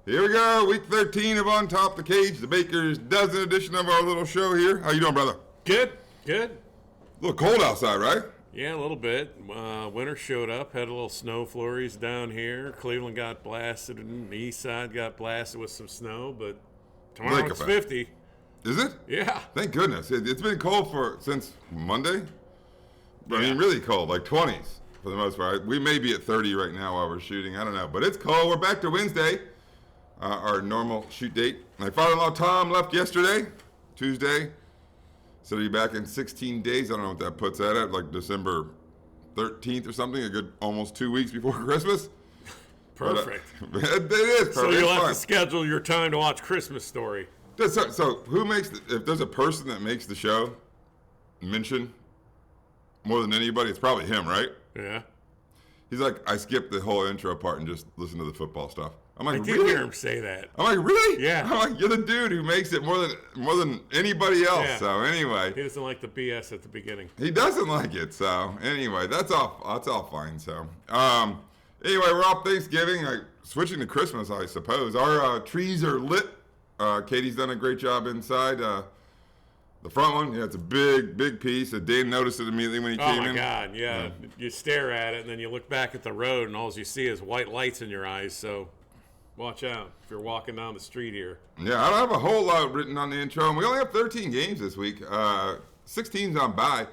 Here we go, week 13 of On Top the Cage, the Baker's Dozen edition of our little show here. How you doing, brother? Good. A little cold outside, right? Yeah, a little bit. Winter showed up, had a little snow flurries down here. Cleveland got blasted, and the east side got blasted with some snow, but tomorrow it's 50. Is it? Yeah. Thank goodness. It's been cold since Monday. I mean, really cold, like 20s for the most part. We may be at 30 right now while we're shooting. I don't know. But it's cold. We're back to Wednesday, our normal shoot date. My father-in-law, Tom, left yesterday, Tuesday. Said he'll be back in 16 days. I don't know what that puts that at, like December 13th or something, a good almost 2 weeks before Christmas. Perfect. But, it is perfect. So you'll have to schedule your time to watch Christmas Story. So who makes, if there's a person that makes the show mention more than anybody, it's probably him, right? Yeah. He's like, I skipped the whole intro part and just listen to the football stuff. I'm like, I did really? hear him say that. I'm like, really? Yeah. I'm like, you're the dude who makes it more than anybody else. Yeah. So anyway, He doesn't like the BS at the beginning. he doesn't like it. So anyway, that's all fine. So anyway, we're off Thanksgiving. Switching to Christmas, I suppose. Our trees are lit. Katie's done a great job inside. The front one, yeah, it's a big piece. Dan noticed it immediately when he came in. Oh, my God, yeah. You stare at it, and then you look back at the road, and all you see is white lights in your eyes, so watch out if you're walking down the street here. Yeah, I don't have a whole lot written on the intro, and we only have 13 games this week. 16's on bye,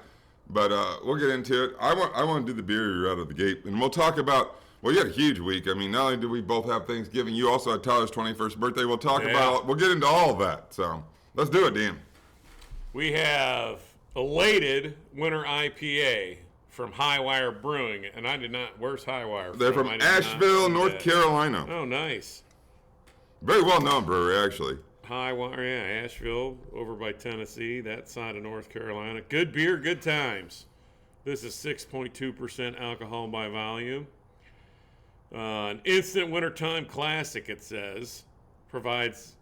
but we'll get into it. I want to do the beer review out of the gate, and we'll talk about, well, you had a huge week. I mean, not only did we both have Thanksgiving, you also had Tyler's 21st birthday. We'll talk about, we'll get into all of that. So let's do it, Dan. We have elated winter IPA from Highwire Brewing, and I did not. Where's Highwire? They're from Asheville, North Carolina. Oh, nice. Very well known brewery, actually. Highwire, yeah, Asheville, over by Tennessee, that side of North Carolina. Good beer, good times. This is 6.2% alcohol by volume. An instant wintertime classic, it says. Provides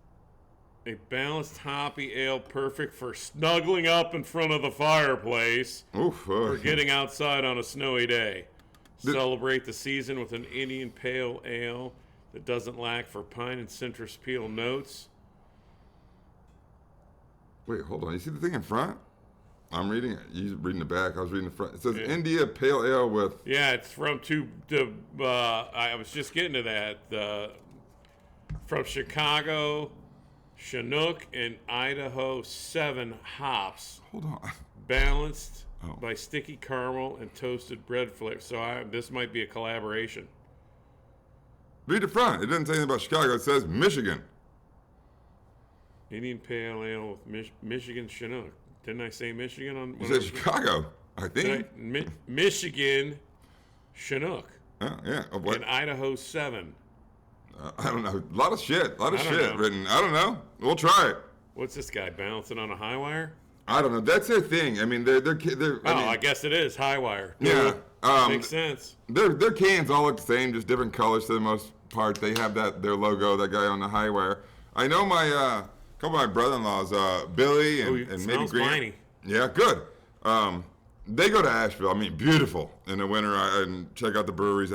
a balanced hoppy ale perfect for snuggling up in front of the fireplace or getting outside on a snowy day. Celebrate the season with an Indian Pale Ale that doesn't lack for pine and citrus peel notes. Wait, hold on. You see the thing in front? I'm reading it. You're reading the back. I was reading the front. It says India Pale Ale with... Yeah, it's from I was just getting to that. From Chicago... Chinook and Idaho 7 hops. Hold on. Balanced by sticky caramel and toasted bread flakes. So this might be a collaboration. Read the front. It doesn't say anything about Chicago. It says Michigan. Indian Pale Ale with Michigan Chinook. Didn't I say Michigan on? You said Chicago, I think. Michigan Chinook. Yeah. And Idaho 7. I don't know. A lot of shit written. I don't know. We'll try it. What's this guy balancing on a high wire? I don't know. That's their thing. I mean, they're I guess it is high wire. Yeah. Makes sense. Their cans all look the same, just different colors for the most part. They have their logo, that guy on the high wire. I know my couple of my brother-in-laws, Billy and maybe Grant. Piney. Yeah, good. They go to Asheville. I mean, beautiful in the winter, and check out the breweries.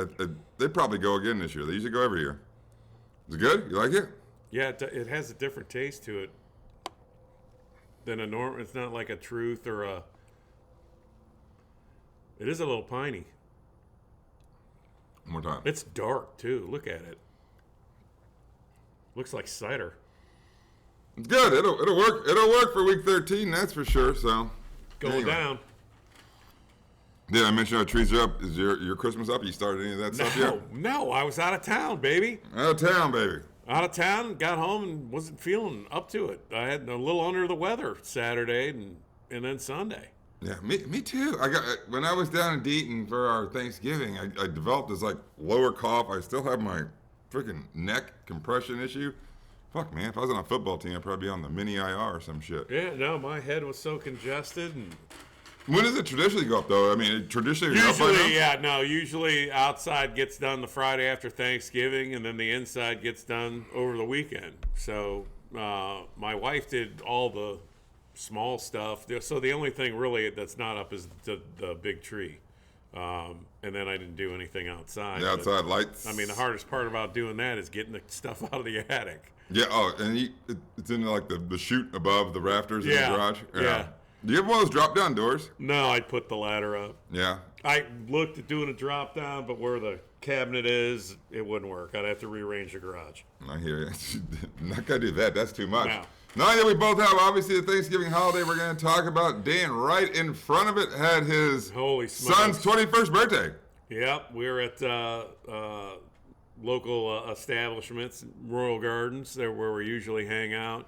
They probably go again this year. They usually go every year. Is it good? You like it? Yeah, it has a different taste to it than a normal. It's not like a Truth or a. It is a little piney. One more time. It's dark too. Look at it. Looks like cider. It's good. It'll work. It'll work for week 13. That's for sure. So going down. Did I mention our trees are up? Is your Christmas up? You started any of that stuff yet? No, I was out of town, baby. Out of town, baby. Out of town, got home and wasn't feeling up to it. I had a little under the weather Saturday and then Sunday. Yeah, me too. When I was down in Deaton for our Thanksgiving, I developed this like lower cough. I still have my freaking neck compression issue. Fuck, man, if I was on a football team, I'd probably be on the mini IR or some shit. Yeah, no, my head was so congested and. When does it traditionally go up, though? I mean, traditionally... Usually outside gets done the Friday after Thanksgiving, and then the inside gets done over the weekend. So my wife did all the small stuff. So the only thing really that's not up is the big tree. And then I didn't do anything outside. The outside lights. I mean, the hardest part about doing that is getting the stuff out of the attic. Yeah. Oh, and it's in like the chute above the rafters in the garage. Yeah. Do you have one of those drop down doors? No, I'd put the ladder up. Yeah. I looked at doing a drop down, but where the cabinet is, it wouldn't work. I'd have to rearrange the garage. I hear you. I'm not gonna do that. That's too much. No. Now that we both have obviously the Thanksgiving holiday, we're gonna talk about. Dan, right in front of it, had his Holy smokes. son's 21st birthday. Yep, we're at local establishments, Royal Gardens, there where we usually hang out.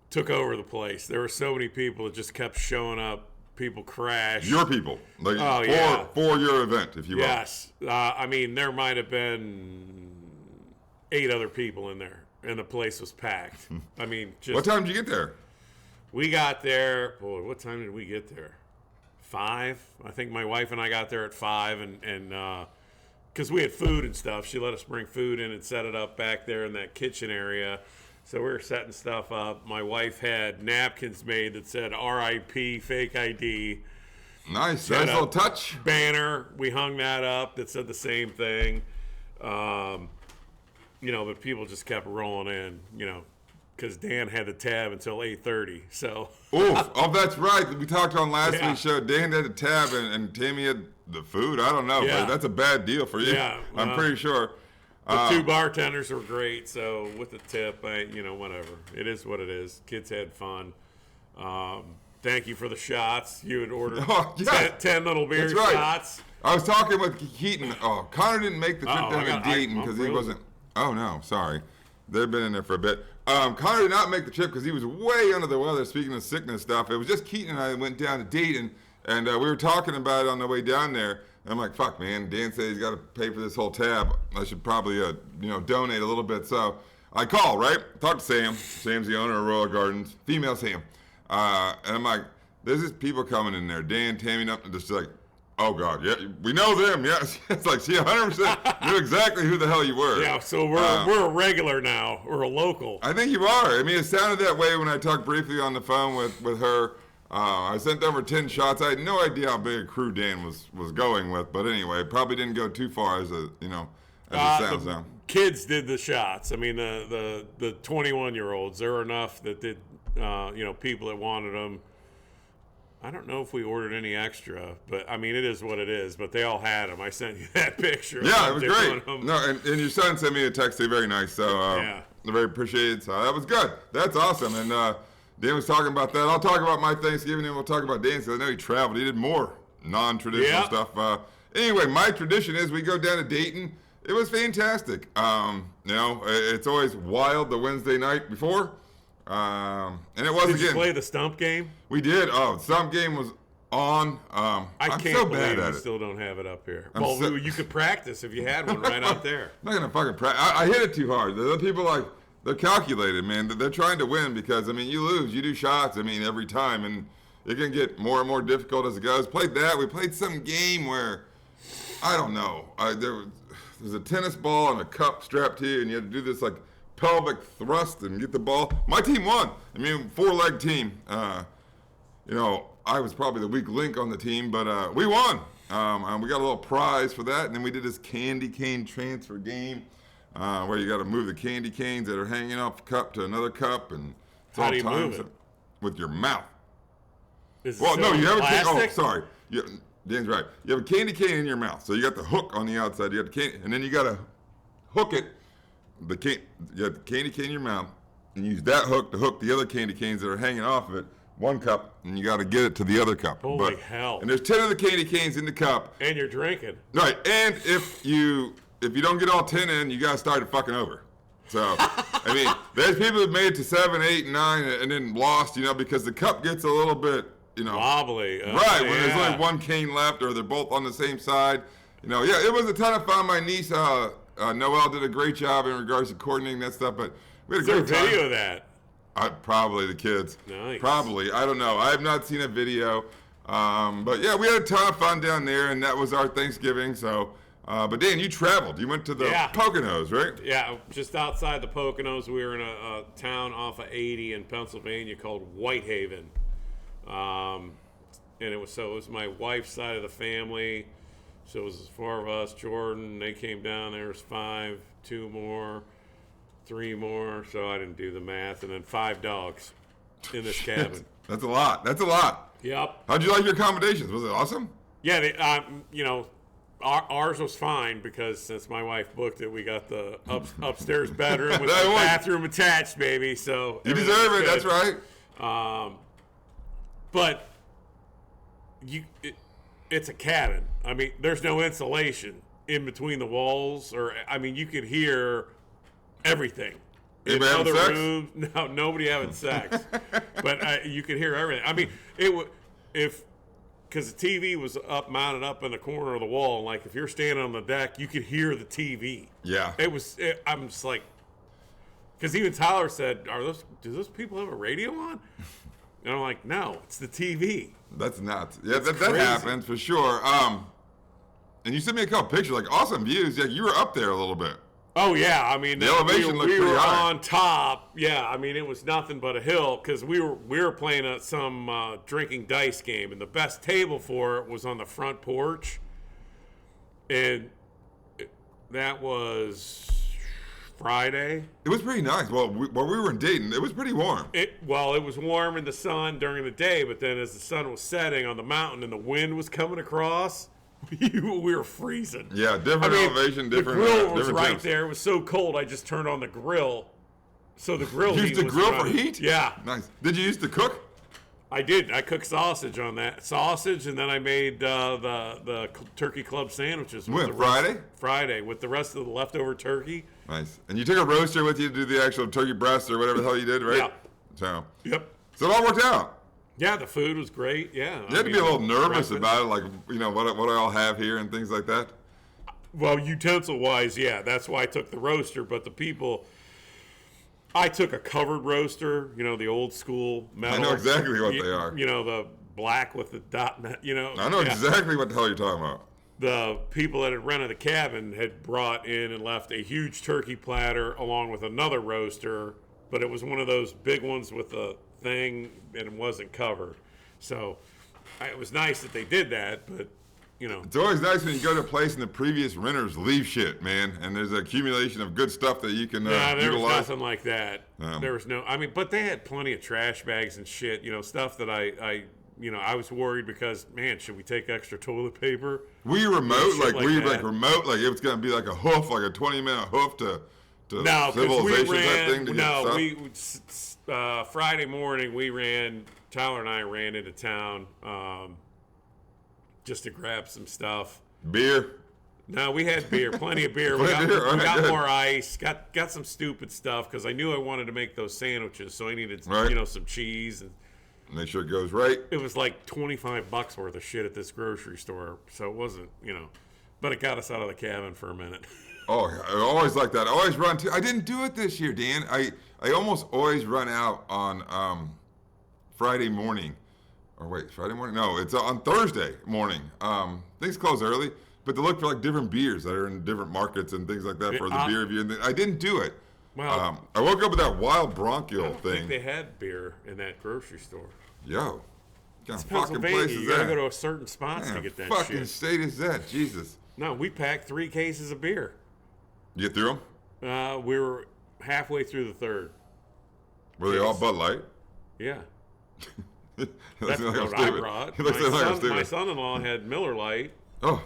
Took over the place. There were so many people that just kept showing up. People crashed. Your people, like for your event, if you will. Yes, I mean there might have been 8 other people in there, and the place was packed. I mean, just What time did you get there? we got there. Boy, what time did we get there? 5. I think my wife and I got there at 5, and because we had food and stuff, she let us bring food in and set it up back there in that kitchen area. So we were setting stuff up. My wife had napkins made that said RIP fake ID. Nice little touch. Banner. We hung that up that said the same thing. But people just kept rolling in, because Dan had the tab until 8:30. So. Oof. Oh, that's right. We talked on last Yeah. week's show. Dan had a tab and Tammy had the food. I don't know. Yeah. But that's a bad deal for you. Yeah, I'm pretty sure. The 2 bartenders were great, so with the tip, whatever. It is what it is. Kids had fun. Thank you for the shots. You had ordered 10 little beer That's right. shots. I was talking with Keaton. Oh, Connor didn't make the trip Oh, down to Dayton I'm because he frozen. wasn't. Oh, no. Sorry. They've been in there for a bit. Connor did not make the trip because he was way under the weather. Speaking of sickness stuff, it was just Keaton and I went down to Dayton, and we were talking about it on the way down there. And I'm like, fuck, man. Dan said he's got to pay for this whole tab. I should probably, donate a little bit. So I call, right? Talk to Sam. Sam's the owner of Royal Gardens. Female Sam. And I'm like, there's just people coming in there. Dan, Tammy, up, and just like, oh, God, yeah, we know them. Yes. It's like she 100% knew exactly who the hell you were. Yeah, so we're a regular now. We're a local. I think you are. I mean, it sounded that way when I talked briefly on the phone with her. I sent over 10 shots. I had no idea how big a crew Dan was going with, but anyway, it probably didn't go too far as it sounds now. Kids did the shots. I mean, the 21-year-olds. There were enough that did. People that wanted them. I don't know if we ordered any extra, but I mean, it is what it is. But they all had them. I sent you that picture. Yeah, it was great. No, and your son sent me a text. They're very nice. So yeah, very appreciated. So that was good. That's awesome. And Dan was talking about that. I'll talk about my Thanksgiving, and we'll talk about Dan's because I know he traveled. He did more non-traditional stuff. Anyway, my tradition is we go down to Dayton. It was fantastic. It's always wild the Wednesday night before. And it was Did again. you play the stump game? We did. Oh, some game was on. I I'm can't so believe bad you at it. still don't have it up here. I'm You could practice if you had one right out there. I'm not gonna fucking practice. I hit it too hard. The other people they're calculated, man. They're trying to win because you lose, you do shots. Every time, and it can get more and more difficult as it goes. Played that. We played some game where I don't know. There's a tennis ball and a cup strapped to you, and you had to do this pelvic thrust and get the ball. My team won. 4-leg team. I was probably the weak link on the team, but we won. And we got a little prize for that. And then we did this candy cane transfer game where you got to move the candy canes that are hanging off the cup to another cup. And it's How do you move it? With your mouth. Is it Well, no, still you have plastic? sorry. Dan's right. You have a candy cane in your mouth. So you got the hook on the outside. You got the candy, and then you got to hook it. You have the candy cane in your mouth, and use that hook to hook the other candy canes that are hanging off of it. One cup, and you got to get it to the other cup. Holy hell. And there's 10 of the candy canes in the cup. And you're drinking. Right, and if you don't get all 10 in, you got to start it fucking over. So, there's people that made it to 7, 8, 9, and then lost, because the cup gets a little bit, wobbly. Right, when there's only one cane left or they're both on the same side. It was a ton of fun. My niece, Noelle, did a great job in regards to coordinating that stuff, but we had a Is there great a video time. of that? Probably the kids. Nice. Probably. I don't know. I have not seen a video. But yeah, we had a ton of fun down there, and that was our Thanksgiving. So, but Dan, you traveled. You went to the Poconos, right? Yeah, just outside the Poconos. We were in a town off of 80 in Pennsylvania called Whitehaven. and it was my wife's side of the family. So it was 4 of us. Jordan, they came down. There was 5, 2 more, 3 more. So I didn't do the math, and then 5 dogs in this cabin. That's a lot. That's a lot. Yep. How'd you like your accommodations? Was it awesome? Yeah, ours was fine because since my wife booked it, we got the upstairs bedroom with the bathroom attached, baby. So you deserve it. Good. That's right. But it's a cabin. I mean, there's no insulation in between the walls, you could hear everything. In other rooms, no, nobody having sex, but you could hear everything. I mean, because the TV was mounted up in the corner of the wall. Like if you're standing on the deck, you could hear the TV. Yeah. I'm just like, because even Tyler said, do those people have a radio on? And I'm like, no, it's the TV. That's nuts. Yeah, that happens for sure. And you sent me a couple pictures, like awesome views. Yeah, you were up there a little bit. Oh yeah, I mean the elevation looked pretty high. On top. Yeah, I mean it was nothing but a hill because we were playing some drinking dice game, and the best table for it was on the front porch, and that was Friday. It was pretty nice. Well, while we were in Dayton, it was pretty warm. It was warm in the sun during the day, but then as the sun was setting on the mountain and the wind was coming across, we were freezing. Yeah, different elevation, different. The grill was different right temps. there. It was so cold, I just turned on the grill. So the grill. You used the grill for running. heat? Yeah. Nice. Did you use to cook? I did. I cooked sausage on that. Sausage, and then I made the turkey club sandwiches. When, Friday? Friday, with the rest of the leftover turkey. Nice. And you took a roaster with you to do the actual turkey breast or whatever the hell you did, right? Yeah. Yep. So it all worked out. Yeah, the food was great. Yeah. You had to be a little nervous about it, like, what I all have here and things like that? Well, utensil-wise, yeah. That's why I took the roaster. But the people, I took a covered roaster, the old school metal. I know exactly what they are. The black with the dot, I know exactly what the hell you're talking about. The people that had rented the cabin had brought in and left a huge turkey platter along with another roaster, but it was one of those big ones with a thing and it wasn't covered. So it was nice that they did that, but it's always nice when you go to a place and the previous renters leave shit, man, and there's an accumulation of good stuff that you can there utilize. was nothing like that. There was but they had plenty of trash bags and shit, stuff that I was worried because, man, should we take extra toilet paper? Were you remote? Were you that? remote? Like it was going to be like a hoof, like a 20-minute hoof to no, civilization we ran, type thing to no, get stuff? Friday morning Tyler and I ran into town just to grab some stuff. Beer? No, we had beer, plenty of beer. We got more ice, got some stupid stuff because I knew I wanted to make those sandwiches, so I needed some cheese and make sure it goes right. It was like $25 worth of shit at this grocery store, so it wasn't, but it got us out of the cabin for a minute. Oh, I always like that. I always run too. I didn't do it this year, Dan. I almost always run out on Friday morning. Or wait, Friday morning? No, it's on Thursday morning. Things close early, but to look for like different beers that are in different markets and things like that for the beer review. I didn't do it. Well, I woke up with that wild bronchial thing. I think they had beer in that grocery store. Yo, it's fucking Pennsylvania. place is You gotta that? go to a certain spots to get that fucking shit. state is that? Jesus. No, we packed 3 cases of beer. You get through them? We were halfway through the third. Were they all Bud Light? Yeah. That's what I brought. My son-in-law had Miller Lite. Oh.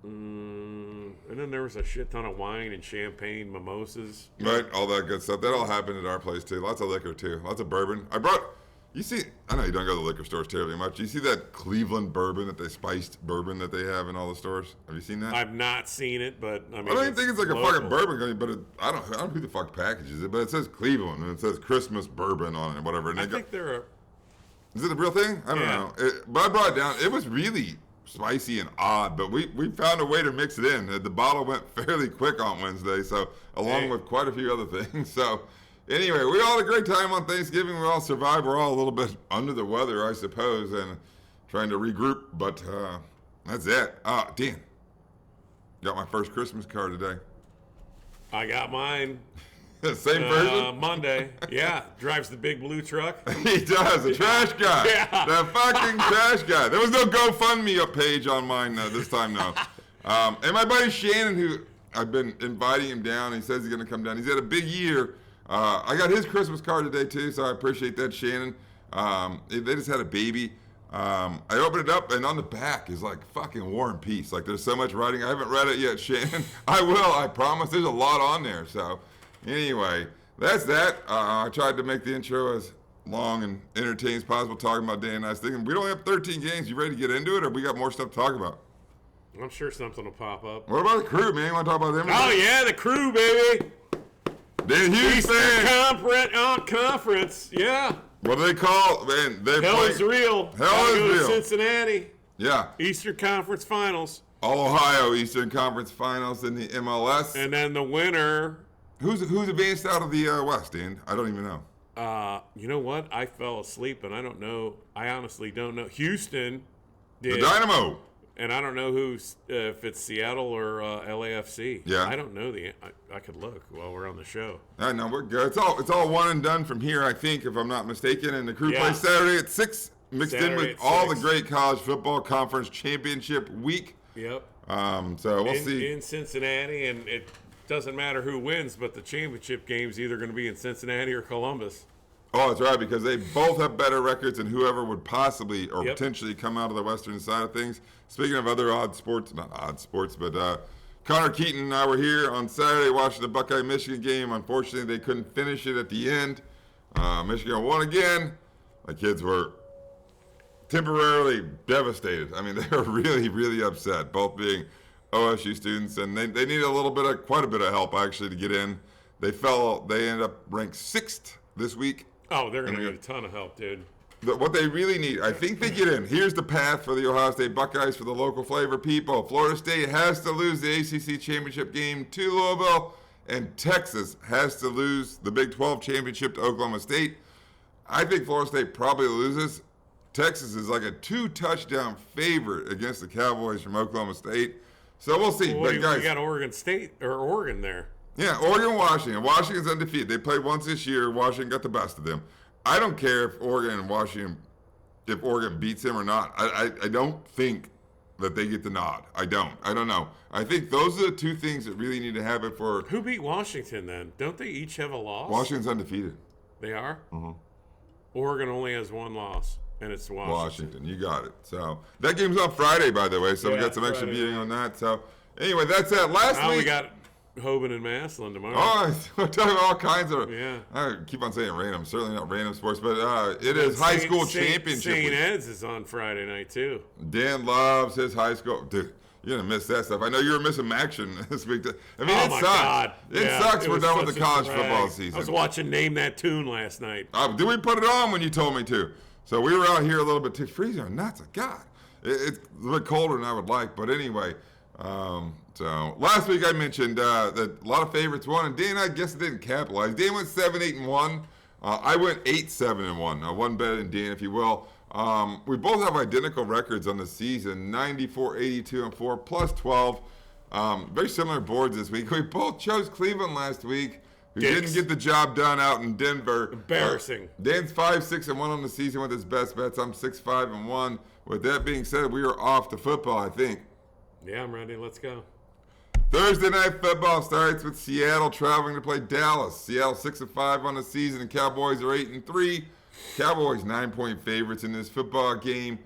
And then there was a shit ton of wine and champagne, mimosas. Right, all that good stuff. That all happened at our place too. Lots of liquor too. Lots of bourbon. I know you don't go to the liquor stores terribly much. You see that Cleveland bourbon, spiced bourbon that they have in all the stores? Have you seen that? I've not seen it, but I mean, I don't even think it's like local. a fucking bourbon, but I don't know who the fuck packages it, but it says Cleveland and it says Christmas bourbon on it, whatever. And I think is it a real thing? I don't know. But I brought it down. It was really spicy and odd, but we found a way to mix it in. The bottle went fairly quick on Wednesday, so along with quite a few other things. So anyway, we all had a great time on Thanksgiving. We all survived. We're all a little bit under the weather, I suppose, and trying to regroup, but that's it. Dan, got my first Christmas card today. I got mine. Same person? Monday. Yeah, drives the big blue truck. He does, the trash guy. Yeah. The fucking trash guy. There was no GoFundMe page on mine this time, no. And my buddy Shannon, who I've been inviting him down, he says he's going to come down. He's had a big year. I got his Christmas card today, too, so I appreciate that, Shannon. They just had a baby. I opened it up, and on the back is like fucking War and Peace. Like, there's so much writing. I haven't read it yet, Shannon. I will, I promise. There's a lot on there. So, anyway, that's that. I tried to make the intro as long and entertaining as possible, talking about day and night. Thinking, we only have 13 games. You ready to get into it, or we got more stuff to talk about? I'm sure something will pop up. What about the Crew, man? You want to talk about them? Oh, yeah, the Crew, baby. Dan Hughes Eastern fan. Conference, yeah. What do they call? Man, they're Hell playing. is real. Hell Gotta is go to real. Cincinnati. Yeah. Eastern Conference Finals. All Ohio Eastern Conference Finals in the MLS. And then the winner. Who's advanced out of the West, Dan? I don't even know. You know what? I fell asleep, and I don't know. I honestly don't know. Houston did. The Dynamo. And I don't know who's if it's Seattle or LAFC. Yeah. I don't know I could look while we're on the show. No, we're good. It's all one and done from here, I think, if I'm not mistaken. And the Crew Yeah. plays Saturday at 6, mixed in Saturday with at all 6. the great college football conference championship week. Yep. So we'll see. In Cincinnati, and it doesn't matter who wins, but the championship game's either going to be in Cincinnati or Columbus. Oh, that's right, because they both have better records than whoever would possibly or Yep. potentially come out of the western side of things. Speaking of other odd sports, not odd sports, but Connor Keaton and I were here on Saturday watching the Buckeye-Michigan game. Unfortunately, they couldn't finish it at the end. Michigan won again. My kids were temporarily devastated. I mean, they were really, really upset, both being OSU students, and they needed quite a bit of help, actually, to get in. They ended up ranked 6th this week. Oh, they're going to need a ton of help, dude. What they really need, I think they get in. Here's the path for the Ohio State Buckeyes for the local flavor people. Florida State has to lose the ACC championship game to Louisville, and Texas has to lose the Big 12 championship to Oklahoma State. I think Florida State probably loses. Texas is like a 2-touchdown favorite against the Cowboys from Oklahoma State. So we'll see. Well, but guys, we got Oregon State or Oregon there. yeah, Oregon, Washington. Washington's undefeated. They played once this year. Washington got the best of them. I don't care if Oregon beats them or not. I don't think that they get the nod. I don't know. I think those are the two things that really need to happen for. Who beat Washington then? Don't they each have a loss? Washington's undefeated. They are? Mm-hmm. Oregon only has one loss, and it's Washington, you got it. So that game's on Friday, by the way. So we Yeah, got some extra Friday viewing night. on that. So anyway, that's that. Last Now week. we got Hoban and Massillon tomorrow. Oh, we're talking about all kinds of. Yeah. I keep on saying random. Certainly not random sports, but it is high school championship St. week. Ed's is on Friday night, too. Dan loves his high school. Dude, you're going to miss that stuff. I know you were missing action this week. I mean, Oh, it my sucks. God. It Yeah, sucks it we're was done with such the a college drag. football I season. was watching Name That Tune last night. Did we put it on when you told me to? So we were out here a little bit too freezing our nuts. God, it's a little bit colder than I would like. But anyway, so last week I mentioned that a lot of favorites won, and Dan, I guess, didn't capitalize. Dan went 7-8-1. I went 8-7-1. One better than Dan, if you will. We both have identical records on the season: 94, 82, and 4, plus 12. Very similar boards this week. We both chose Cleveland last week. Who Dicks. didn't get the job done out in Denver. Embarrassing. Dan's 5-6-1 on the season with his best bets. I'm 6-5-1. With that being said, we are off to football, I think. Yeah, I'm ready. Let's go. Thursday night football starts with Seattle traveling to play Dallas. Seattle 6-5 on the season, and Cowboys are 8-3. Cowboys 9-point favorites in this football game.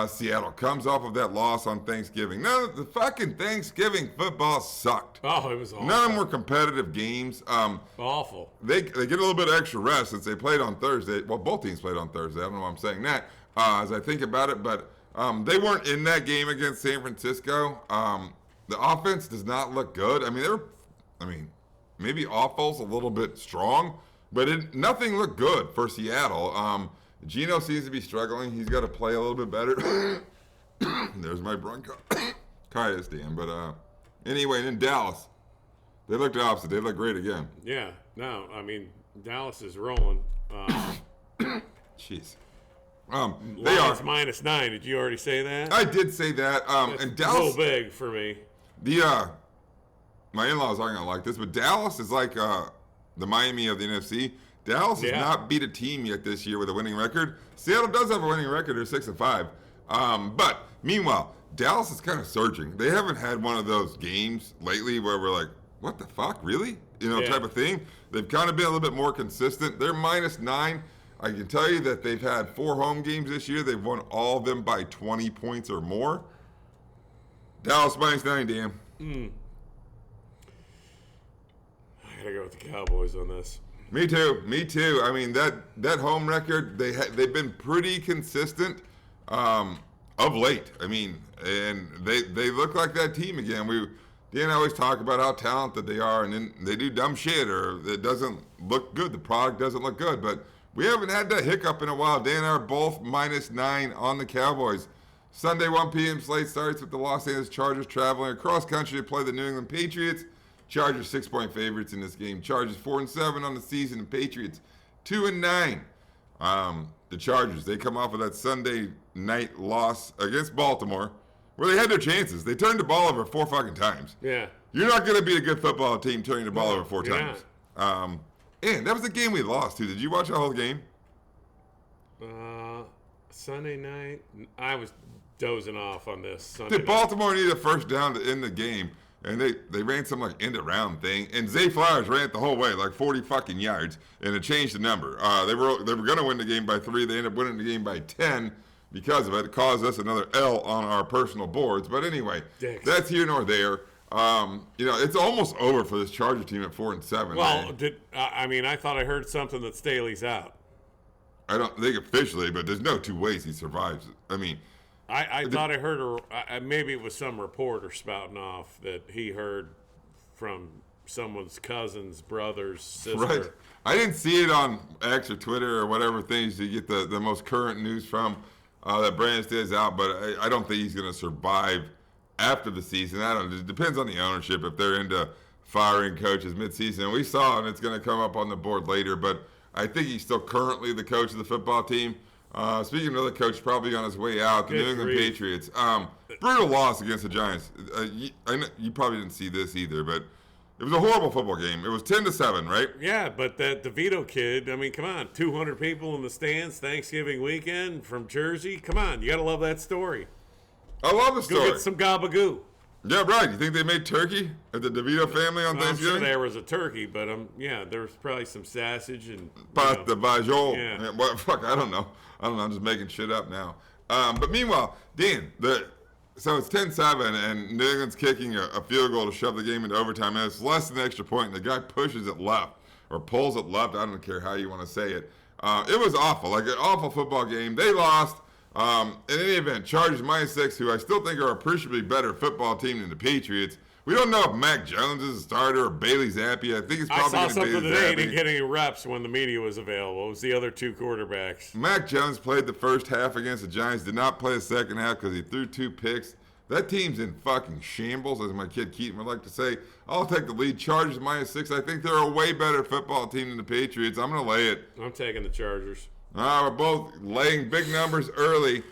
Seattle comes off of that loss on Thanksgiving. The fucking Thanksgiving football sucked. Oh, it was awful. None of them were competitive games. Awful. They get a little bit of extra rest since they played on Thursday. Well, both teams played on Thursday. I don't know why I'm saying that as I think about it, but they weren't in that game against San Francisco. The offense does not look good. I mean, maybe awful's a little bit strong, but nothing looked good for Seattle. Geno seems to be struggling. He's got to play a little bit better. There's my bronchitis, Dan. But anyway, and in Dallas, they looked the opposite. They look great again. Yeah. No, I mean, Dallas is rolling. Jeez. They are. Lions -9. Did you already say that? I did say that. That's And a Dallas, little big for me. my in-laws aren't gonna like this, but Dallas is like the Miami of the NFC. Dallas has Yeah. not beat a team yet this year with a winning record. Seattle does have a winning record. They're 6-5. But meanwhile, Dallas is kind of surging. They haven't had one of those games lately where we're like, what the fuck, really? Yeah. Type of thing. They've kind of been a little bit more consistent. They're -9. I can tell you that they've had 4 home games this year. They've won all of them by 20 points or more. Dallas -9, Dan. I gotta go with the Cowboys on this. Me too. I mean, that home record, they've been pretty consistent of late. I mean, and they look like that team again. Dan and I always talk about how talented they are, and then they do dumb shit, or it doesn't look good. The product doesn't look good, but we haven't had that hiccup in a while. Dan and I are both -9 on the Cowboys. Sunday 1 p.m. slate starts with the Los Angeles Chargers traveling across country to play the New England Patriots. Chargers 6-point favorites in this game. Chargers 4-7 on the season, and Patriots 2-9. The Chargers, they come off of that Sunday night loss against Baltimore, where they had their chances. They turned the ball over 4 fucking times. Yeah. You're not going to beat a good football team turning the ball over 4 you're times. And that was the game we lost too. Did you watch the whole game? Sunday night, I was dozing off on this Sunday Did Baltimore need a first down to end the game? And they ran some like end around thing, and Zay Flowers ran it the whole way, like 40 fucking yards, and it changed the number. They were going to win the game by 3. They ended up winning the game by 10 because of it. It caused us another L on our personal boards. But anyway, Dicks. that's here nor there. It's almost over for this Charger team at 4-7. Well, I thought I heard something that Staley's out. I don't think officially, but there's no 2 ways he survives. I mean, I thought I heard, maybe it was some reporter spouting off that he heard from someone's cousin's brother's sister. right. I didn't see it on X or Twitter or whatever things you get the most current news from that Brandon Staley's out, but I don't think he's going to survive after the season. It depends on the ownership if they're into firing coaches midseason. And we saw, and it's going to come up on the board later, but I think he's still currently the coach of the football team. Speaking of the coach, probably on his way out, the Good New England grief. Patriots. Brutal loss against the Giants. I know you probably didn't see this either, but it was a horrible football game. It was 10-7, right? Yeah, but that DeVito kid, I mean, come on, 200 people in the stands, Thanksgiving weekend from Jersey. Come on, you got to love that story. I love the Go story. get some gabagoo. Yeah, right. You think they made turkey at the DeVito family on Well, I'm sure Thanksgiving? there was a turkey, but there was probably some sausage and Pasta Bajol. Yeah. Well, fuck, I don't know. I'm just making shit up now. But meanwhile, Dan, so it's 10-7, and New England's kicking a field goal to shove the game into overtime, and it's less than an extra point, and the guy pushes it left, or pulls it left. I don't care how you want to say it. It was awful, like an awful football game. They lost. In any event, Chargers -6, who I still think are a appreciably better football team than the Patriots. We don't know if Mac Jones is a starter or Bailey Zappi. I think it's I probably saw going to be something today. He Zappi. didn't get any reps when the media was available. It was the other 2 quarterbacks. Mac Jones played the first half against the Giants, did not play the second half because he threw 2 picks. That team's in fucking shambles, as my kid Keaton would like to say. I'll take the lead. Chargers -6. I think they're a way better football team than the Patriots. I'm going to lay it. I'm taking the Chargers. We're both laying big numbers early.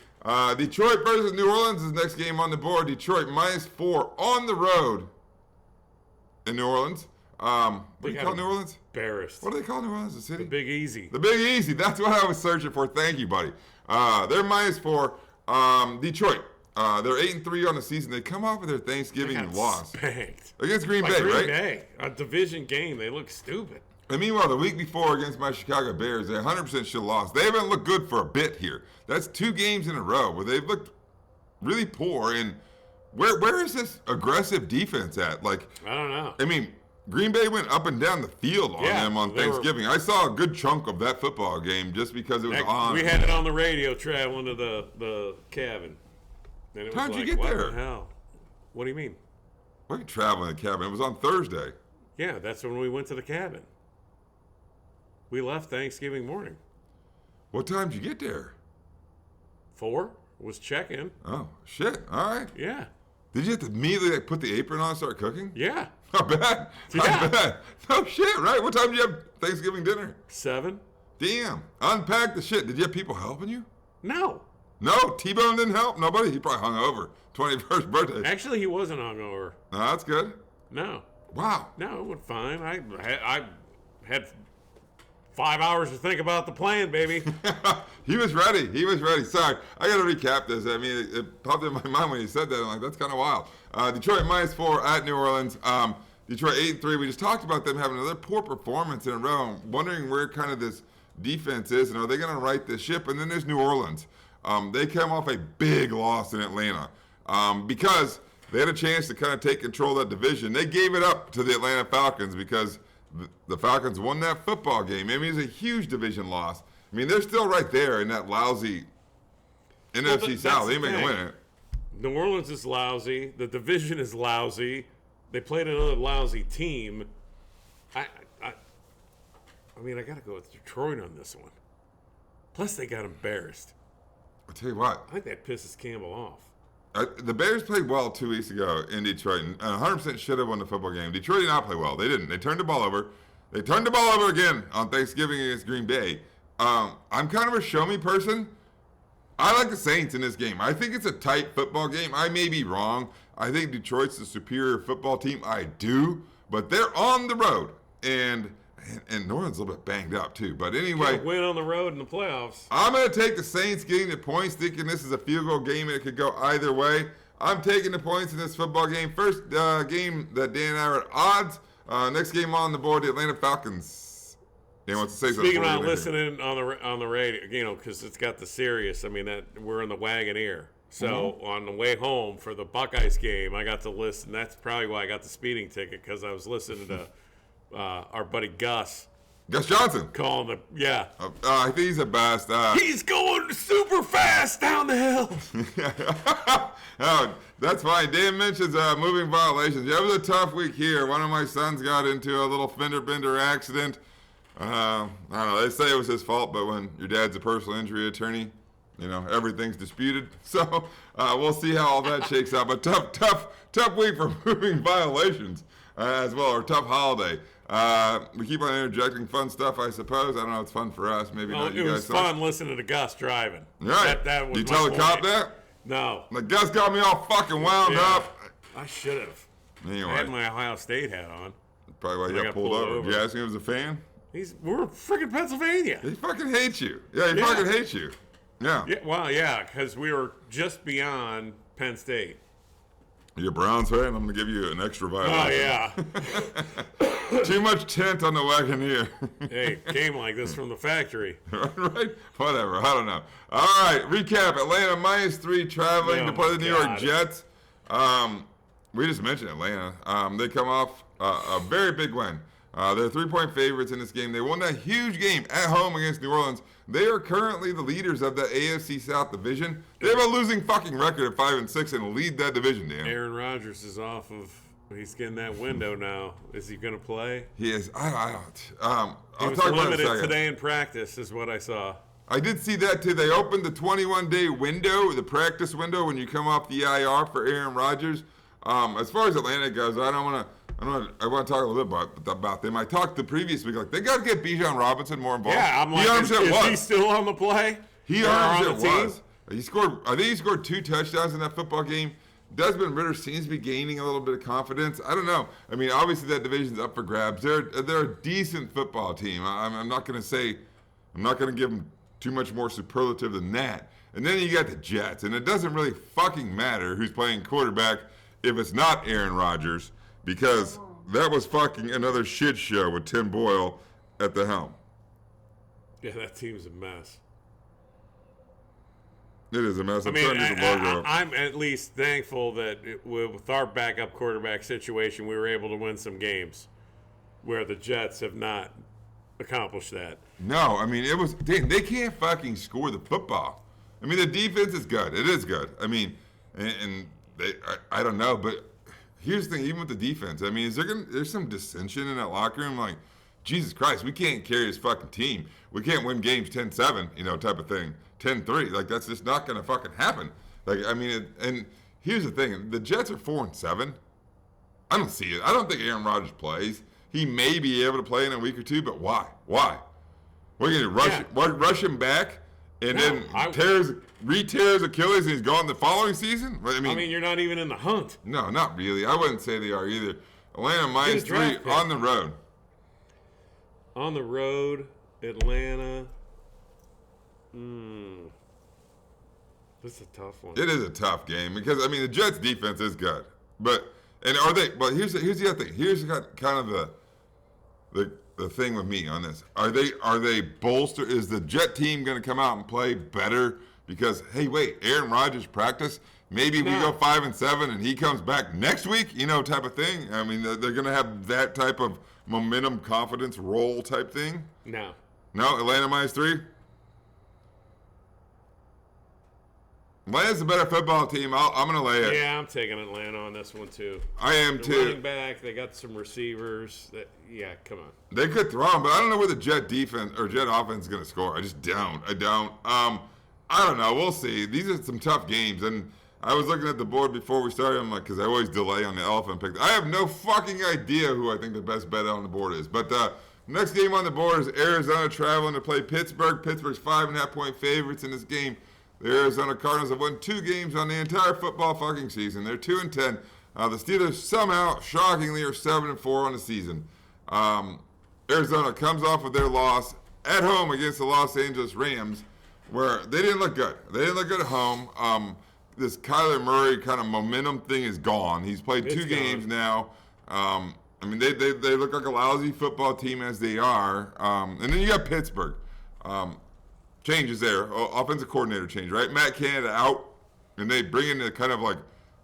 Detroit versus New Orleans is the next game on the board. Detroit -4 on the road in New Orleans. What do you call New Orleans? Embarrassed. What do they call New Orleans? The city? The Big Easy. The Big Easy. That's what I was searching for. Thank you, buddy. They're -4. Detroit. They're 8-3 on the season. They come off of their Thanksgiving Got loss spanked. against Green By Bay, Green right? Bay. A division game. They look stupid. And meanwhile, the week before against my Chicago Bears, they 100% should have lost. They haven't looked good for a bit here. That's 2 games in a row where they've looked really poor. And where is this aggressive defense at? Like, I don't know. I mean, Green Bay went up and down the field on Yeah, them on they were- Thanksgiving. I saw a good chunk of that football game just because it was on. We had it on the radio traveling to the cabin. And it was How'd you like, get what there? the hell? What do you mean? Why are you traveling the cabin? It was on Thursday. Yeah, that's when we went to the cabin. We left Thanksgiving morning. What time did you get there? 4 was check-in. Oh, shit. All right. Yeah. Did you have to immediately put the apron on and start cooking? Yeah. Not bad. Not Yeah. bad. No shit, right? What time did you have Thanksgiving dinner? 7? Damn. Unpack the shit. Did you have people helping you? No. No. T-Bone didn't help? Nobody? He probably hung over. 21st birthday. Actually, he wasn't hungover. No, that's good. No. Wow. No, it went fine. I had 5 hours to think about the plan, baby. He was ready. He was ready. Sorry, I got to recap this. I mean, it popped in my mind when you said that. I'm like, that's kind of wild. Detroit -4 at New Orleans. Detroit 8-3. We just talked about them having another poor performance in a row. I'm wondering where kind of this defense is, and are they going to right this ship? And then there's New Orleans. They came off a big loss in Atlanta because they had a chance to kind of take control of that division. They gave it up to the Atlanta Falcons because the Falcons won that football game. I mean, it's a huge division loss. I mean, they're still right there in that lousy NFC South. They ain't going to win it. New Orleans is lousy. The division is lousy. They played another lousy team. I mean, I got to go with Detroit on this one. Plus, they got embarrassed. I'll tell you what. I think that pisses Campbell off. The Bears played well 2 weeks ago in Detroit, and 100% should have won the football game. Detroit did not play well. They didn't. They turned the ball over. They turned the ball over again on Thanksgiving against Green Bay. I'm kind of a show-me person. I like the Saints in this game. I think it's a tight football game. I may be wrong. I think Detroit's the superior football team. I do. But they're on the road, and New Orleans is a little bit banged up, too. But anyway. Can't win on the road in the playoffs. I'm going to take the Saints getting the points, thinking this is a field goal game and it could go either way. I'm taking the points in this football game. First game that Dan and I are at odds. Next game on the board, the Atlanta Falcons. Dan wants to say something. Speaking about listening on the radio, you know, because it's got the Sirius. I mean, that we're in the Wagoneer. So on the way home for the Buckeyes game, I got to listen. That's probably why I got the speeding ticket, because I was listening to our buddy Gus Johnson. calling the, yeah. I think he's the best. He's going super fast down the hill. Oh, that's fine. Dan mentions moving violations. Yeah, it was a tough week here. One of my sons got into a little fender bender accident. I don't know. They say it was his fault, but when your dad's a personal injury attorney, you know, everything's disputed. So we'll see how all that shakes out. But tough week for moving violations as well, or tough holiday. We keep on interjecting fun stuff, I suppose. I don't know. It's fun for us. Maybe not you guys. It was fun listening to Gus driving. Right. That was you tell the cop that? No. The Gus got me all fucking wound up. I should have. Anyway. I had my Ohio State hat on. Probably why he got pulled over. Did you ask him if he was a fan? We're freaking Pennsylvania. He fucking hates you. Yeah, he fucking hates you. Yeah. Well, yeah, because we were just beyond Penn State. You're a Browns fan? I'm going to give you an extra violation. Oh, yeah. Too much tent on the Wagoneer. Hey, it came like this from the factory. Right? Whatever. I don't know. All right. Recap. Atlanta -3 traveling to play the New York Jets. We just mentioned Atlanta. They come off a very big win. They're 3-point favorites in this game. They won that huge game at home against New Orleans. They are currently the leaders of the AFC South division. They have a losing fucking record of 5-6 and lead that division, Dan. Aaron Rodgers is off of. He's getting that window now. Is he going to play? He is. I don't. He was limited today in practice, is what I saw. I did see that too. They opened the 21-day window, the practice window, when you come off the IR for Aaron Rodgers. As far as Atlanta goes, I want to talk a little bit about them. I talked the previous week, like, they got to get Bijan Robinson more involved. Yeah, I'm like, is he still on the play? He 100% was. I think he scored 2 touchdowns in that football game. Desmond Ridder seems to be gaining a little bit of confidence. I don't know. I mean, obviously that division's up for grabs. They're a decent football team. I'm not going to give them too much more superlative than that. And then you got the Jets, and it doesn't really fucking matter who's playing quarterback if it's not Aaron Rodgers, because that was fucking another shit show with Tim Boyle at the helm. Yeah, that team's a mess. It is a mess. I'm at least thankful that with our backup quarterback situation, we were able to win some games where the Jets have not accomplished that. No, I mean, they can't fucking score the football. I mean, the defense is good. It is good. I mean, I don't know, but here's the thing, even with the defense, I mean, there's some dissension in that locker room, like, Jesus Christ, we can't carry this fucking team. We can't win games 10-7, type of thing. 10-3, like, that's just not going to fucking happen. Like, I mean, and here's the thing, the Jets are 4-7. I don't see it. I don't think Aaron Rodgers plays. He may be able to play in a week or two, but why? Why? We're going to rush him back and then re-tears Achilles and he's gone the following season? I mean, you're not even in the hunt. No, not really. I wouldn't say they are either. Atlanta -3 on the road. On the road, Atlanta. This is a tough one. It is a tough game because I mean the Jets' defense is good, but are they? But here's the other thing. Here's kind of the thing with me on this. Are they bolster? Is the Jet team going to come out and play better? Because hey, wait, Aaron Rodgers practice. Maybe we go 5-7 and he comes back next week. Type of thing. I mean, they're going to have that type of momentum, confidence, roll type thing. No. Atlanta -3. Atlanta's a better football team. I'm going to lay it. Yeah, I'm taking Atlanta on this one, too. I am, too. Running back, they got some receivers. Come on. They could throw them, but I don't know where the Jet defense or Jet offense is going to score. I don't. I don't know. We'll see. These are some tough games. And I was looking at the board before we started. I'm like, because I always delay on the elephant pick. I have no fucking idea who I think the best bet on the board is. But next game on the board is Arizona traveling to play Pittsburgh. Pittsburgh's 5.5-point favorites in this game. The Arizona Cardinals have won 2 games on the entire football fucking season. They're 2-10. The Steelers somehow, shockingly, are 7-4 on the season. Arizona comes off of their loss at home against the Los Angeles Rams, where they didn't look good. They didn't look good at home. This Kyler Murray kind of momentum thing is gone. He's played 2 games now. I mean, they look like a lousy football team as they are. And then you got Pittsburgh. Changes there. Offensive coordinator change, right? Matt Canada out, and they bring in a kind of like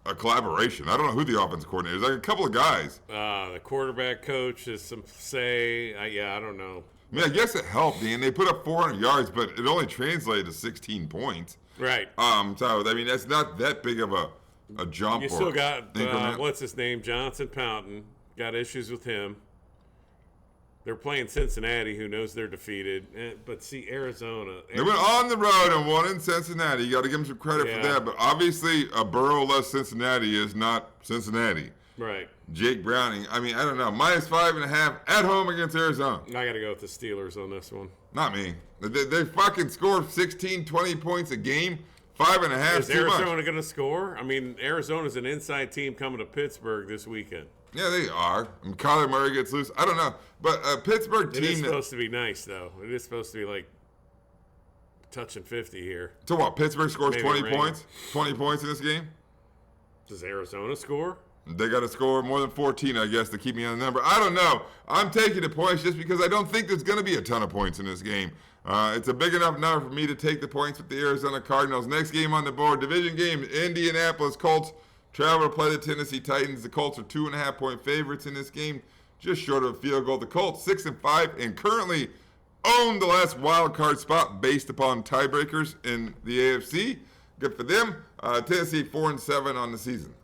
a collaboration. I don't know who the offensive coordinator is. Like a couple of guys. The quarterback coach is some say. I don't know. I mean, I guess it helped, and they put up 400 yards, but it only translated to 16 points. Right. So I mean, that's not that big of a jump. You still got what's his name, Johnson Pouncey. Got issues with him. They're playing Cincinnati, who knows they're defeated. But see, Arizona. They went on the road and won in Cincinnati. You got to give them some credit for that. But obviously, a Burrow-less Cincinnati is not Cincinnati. Right. Jake Browning. I mean, I don't know. -5.5 at home against Arizona. I got to go with the Steelers on this one. Not me. They fucking scored 16, 20 points a game. 5.5 is Arizona going to score? I mean, Arizona's an inside team coming to Pittsburgh this weekend. Yeah, they are. And Kyler Murray gets loose. I don't know. But a Pittsburgh team. It is supposed to be nice, though. It is supposed to be like touching 50 here. So what? Pittsburgh scores Maybe 20 points? 20 points in this game? Does Arizona score? They got to score more than 14, I guess, to keep me on the number. I don't know. I'm taking the points just because I don't think there's going to be a ton of points in this game. It's a big enough number for me to take the points with the Arizona Cardinals. Next game on the board, division game, Indianapolis Colts travel to play the Tennessee Titans. The Colts are 2.5-point favorites in this game, just short of a field goal. The Colts 6-5 and currently own the last wild card spot based upon tiebreakers in the AFC. Good for them. Tennessee 4-7 on the season.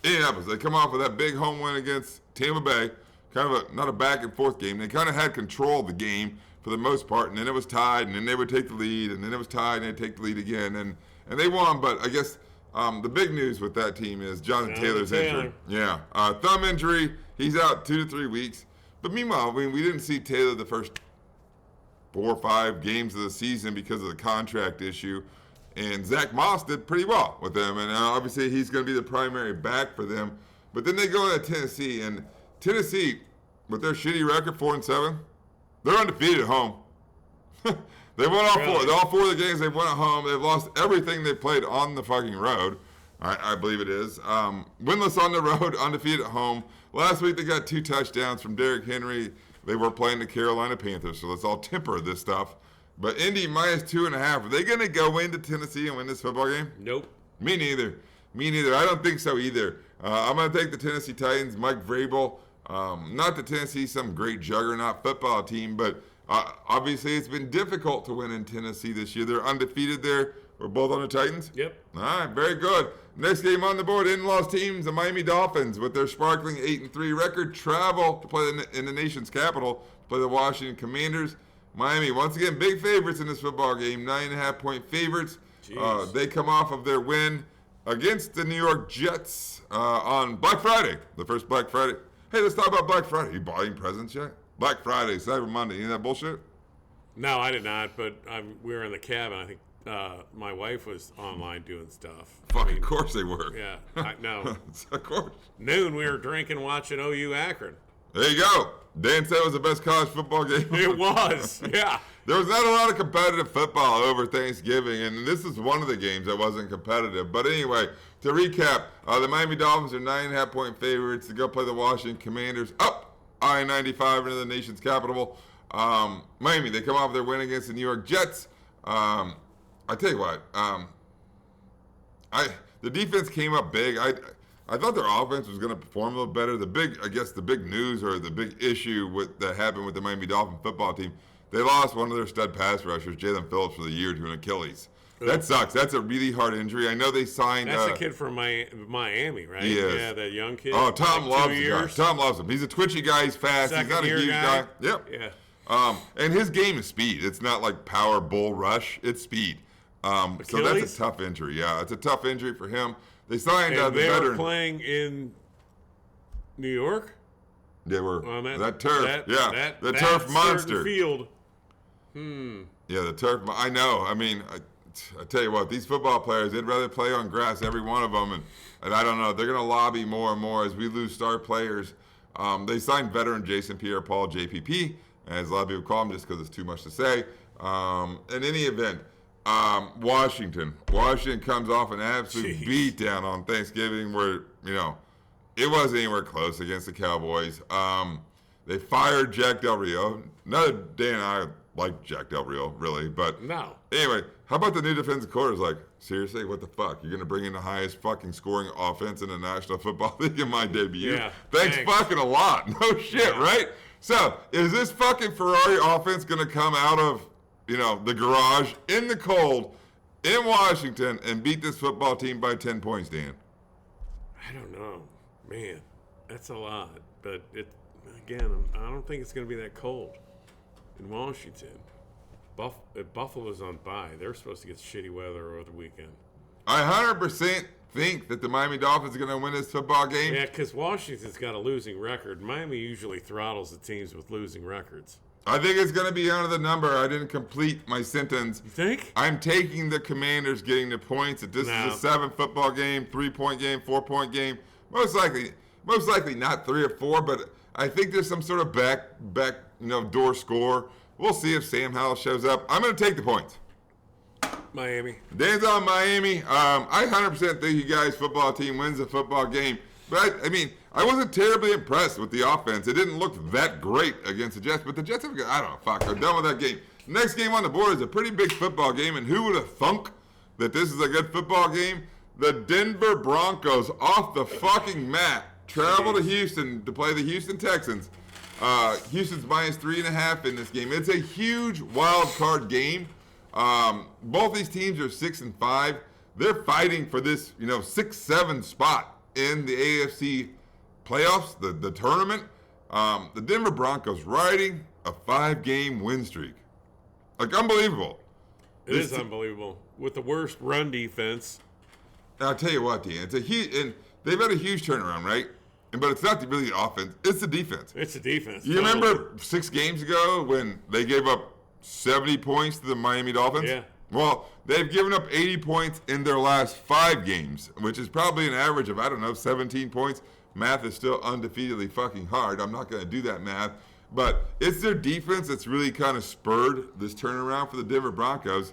Indianapolis, they come off with that big home win against Tampa Bay. Kind of not a back and forth game. They kind of had control of the game for the most part, and then it was tied, and then they would take the lead, and then it was tied, and they'd take the lead again, and they won. But I guess the big news with that team is Jonathan Taylor's injury. Yeah, thumb injury. He's out 2 to 3 weeks. But meanwhile, I mean, we didn't see Taylor the first 4 or 5 games of the season because of the contract issue. And Zach Moss did pretty well with them. And obviously he's going to be the primary back for them. But then they go into Tennessee. And Tennessee, with their shitty record, 4-7, they're undefeated at home. They won all 4. All 4 of the games they've won at home. They've lost everything they played on the fucking road. I believe it is. Winless on the road, undefeated at home. Last week they got 2 touchdowns from Derrick Henry. They were playing the Carolina Panthers, so let's all temper this stuff. But Indy -2.5. Are they going to go into Tennessee and win this football game? Nope. Me neither. I don't think so either. I'm going to take the Tennessee Titans. Mike Vrabel. Not that Tennessee's some great juggernaut football team, but obviously it's been difficult to win in Tennessee this year. They're undefeated there. We're both on the Titans? Yep. All right, very good. Next game on the board, in-laws teams, the Miami Dolphins, with their sparkling 8-3 record, travel to play in the nation's capital, to play the Washington Commanders. Miami, once again, big favorites in this football game, 9.5-point favorites. They come off of their win against the New York Jets on Black Friday, the first Black Friday. Hey, let's talk about Black Friday. You buying presents yet? Black Friday, Cyber Monday, you know that bullshit? No, I did not, but we were in the cabin. I think my wife was online doing stuff. Of course they were. Yeah, no. Of course. Noon, we were drinking, watching OU Akron. There you go. Dan said it was the best college football game. It was, yeah. There was not a lot of competitive football over Thanksgiving, and this is one of the games that wasn't competitive. But anyway, to recap, the Miami Dolphins are 9.5-point favorites to go play the Washington Commanders up I-95 into the nation's capital. Miami, they come off their win against the New York Jets. I tell you what, the defense came up big. I thought their offense was going to perform a little better. The big news or the big issue that happened with the Miami Dolphin football team, they lost one of their stud pass rushers, Jalen Phillips, for the year to an Achilles. That sucks. That's a really hard injury. I know they signed. That's a kid from Miami, right? He is. Yeah, that young kid. Oh, Tom like loves him. Tom loves him. He's a twitchy guy. He's fast. He's not a huge guy. Yep. Yeah. And his game is speed. It's not like power, bull rush. It's speed. So that's a tough injury. Yeah, it's a tough injury for him. They signed the they veteran. Were playing in New York. They were that turf. The that turf monster field. Yeah, the turf. I know. I mean, I tell you what, these football players, they'd rather play on grass, every one of them, and I don't know. They're going to lobby more and more as we lose star players. They signed veteran Jason Pierre-Paul, JPP, as a lot of people call him, just because it's too much to say. In any event. Washington comes off an absolute beatdown on Thanksgiving where, it wasn't anywhere close against the Cowboys. They fired Jack Del Rio. Another day and I like Jack Del Rio, really. But no. Anyway, how about the new defensive coordinator? Like, seriously, what the fuck? You're going to bring in the highest fucking scoring offense in the National Football League in my debut? Yeah, Thanks fucking a lot. No shit, right? So, is this fucking Ferrari offense going to come out of the garage in the cold in Washington and beat this football team by 10 points, Dan? I don't know. Man, that's a lot. But I don't think it's going to be that cold in Washington. Buffalo's on bye. They're supposed to get shitty weather over the weekend. I 100% think that the Miami Dolphins are going to win this football game. Yeah, because Washington's got a losing record. Miami usually throttles the teams with losing records. I think it's going to be under the number. I didn't complete my sentence. You think? I'm taking the Commanders getting the points. That this is a 7 football game, 3-point game, 4-point game. Most likely not 3 or 4, but I think there's some sort of back door score. We'll see if Sam Howell shows up. I'm going to take the points. Miami. Dan's on Miami. I 100% think you guys' football team wins the football game. But, I wasn't terribly impressed with the offense. It didn't look that great against the Jets, but the Jets they're done with that game. Next game on the board is a pretty big football game, and who would have thunk that this is a good football game? The Denver Broncos off the fucking mat travel to Houston to play the Houston Texans. Houston's minus 3.5 in this game. It's a huge wild card game. Both these teams are 6-5. They're fighting for this, 6-7 spot in the AFC playoffs, the tournament. The Denver Broncos riding a 5-game win streak. Like, unbelievable. It is unbelievable. With the worst run defense. I'll tell you what, Dan, and they've had a huge turnaround, right? But it's not really the offense, it's the defense. It's the defense. You remember 6 games ago when they gave up 70 points to the Miami Dolphins? Yeah. Well, they've given up 80 points in their last 5 games, which is probably an average of, 17 points. Math is still undefeatedly fucking hard. I'm not going to do that math. But it's their defense that's really kind of spurred this turnaround for the Denver Broncos.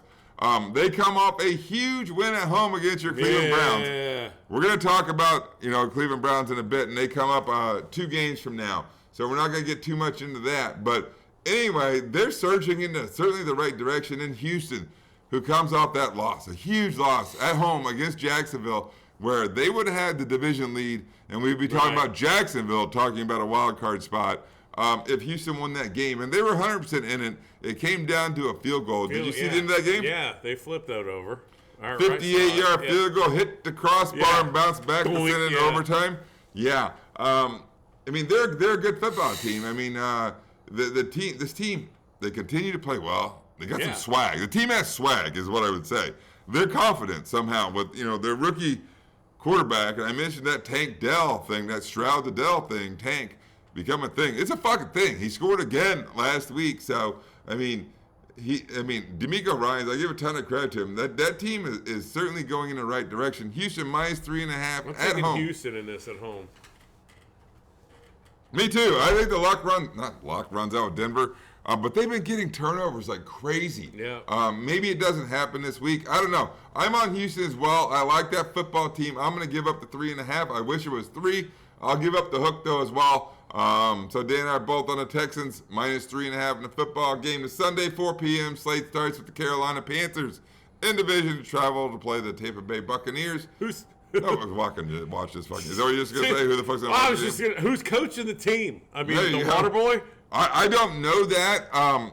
They come off a huge win at home against your Cleveland Browns. We're going to talk about, Cleveland Browns in a bit, and they come up 2 games from now. So we're not going to get too much into that. But anyway, they're surging into certainly the right direction in Houston, who comes off that loss, a huge loss at home against Jacksonville, where they would have had the division lead, and we'd be talking about Jacksonville talking about a wild card spot if Houston won that game. And they were 100% in it. It came down to a field goal. Did you see the end of that game? Yeah, they flipped that over. 58-yard field goal, hit the crossbar and bounced back to send it in overtime. Yeah. They're a good football team. This team, they continue to play well. They got some swag. The team has swag, is what I would say. They're confident somehow with, their rookie quarterback. And I mentioned that Tank Dell thing, that Stroud to Dell thing, Tank, become a thing. It's a fucking thing. He scored again last week. So, D'Amico Ryans, I give a ton of credit to him. That team is certainly going in the right direction. Houston minus 3.5 at home. Houston in this at home. Me too. I think the not luck runs out with Denver, but they've been getting turnovers like crazy. Yeah. Maybe it doesn't happen this week. I don't know. I'm on Houston as well. I like that football team. I'm going to give up the 3.5. I wish it was 3. I'll give up the hook though as well. So Dan and I are both on the Texans -3.5 in the football game. The Sunday 4 p.m. slate starts with the Carolina Panthers in division to travel to play the Tampa Bay Buccaneers. Who's No, I was walking to watch this fucking. Is that what you're just gonna say? Who the fuck's gonna I watch was it? just gonna, who's coaching the team? I mean, There the you go. Water Boy. I don't know that.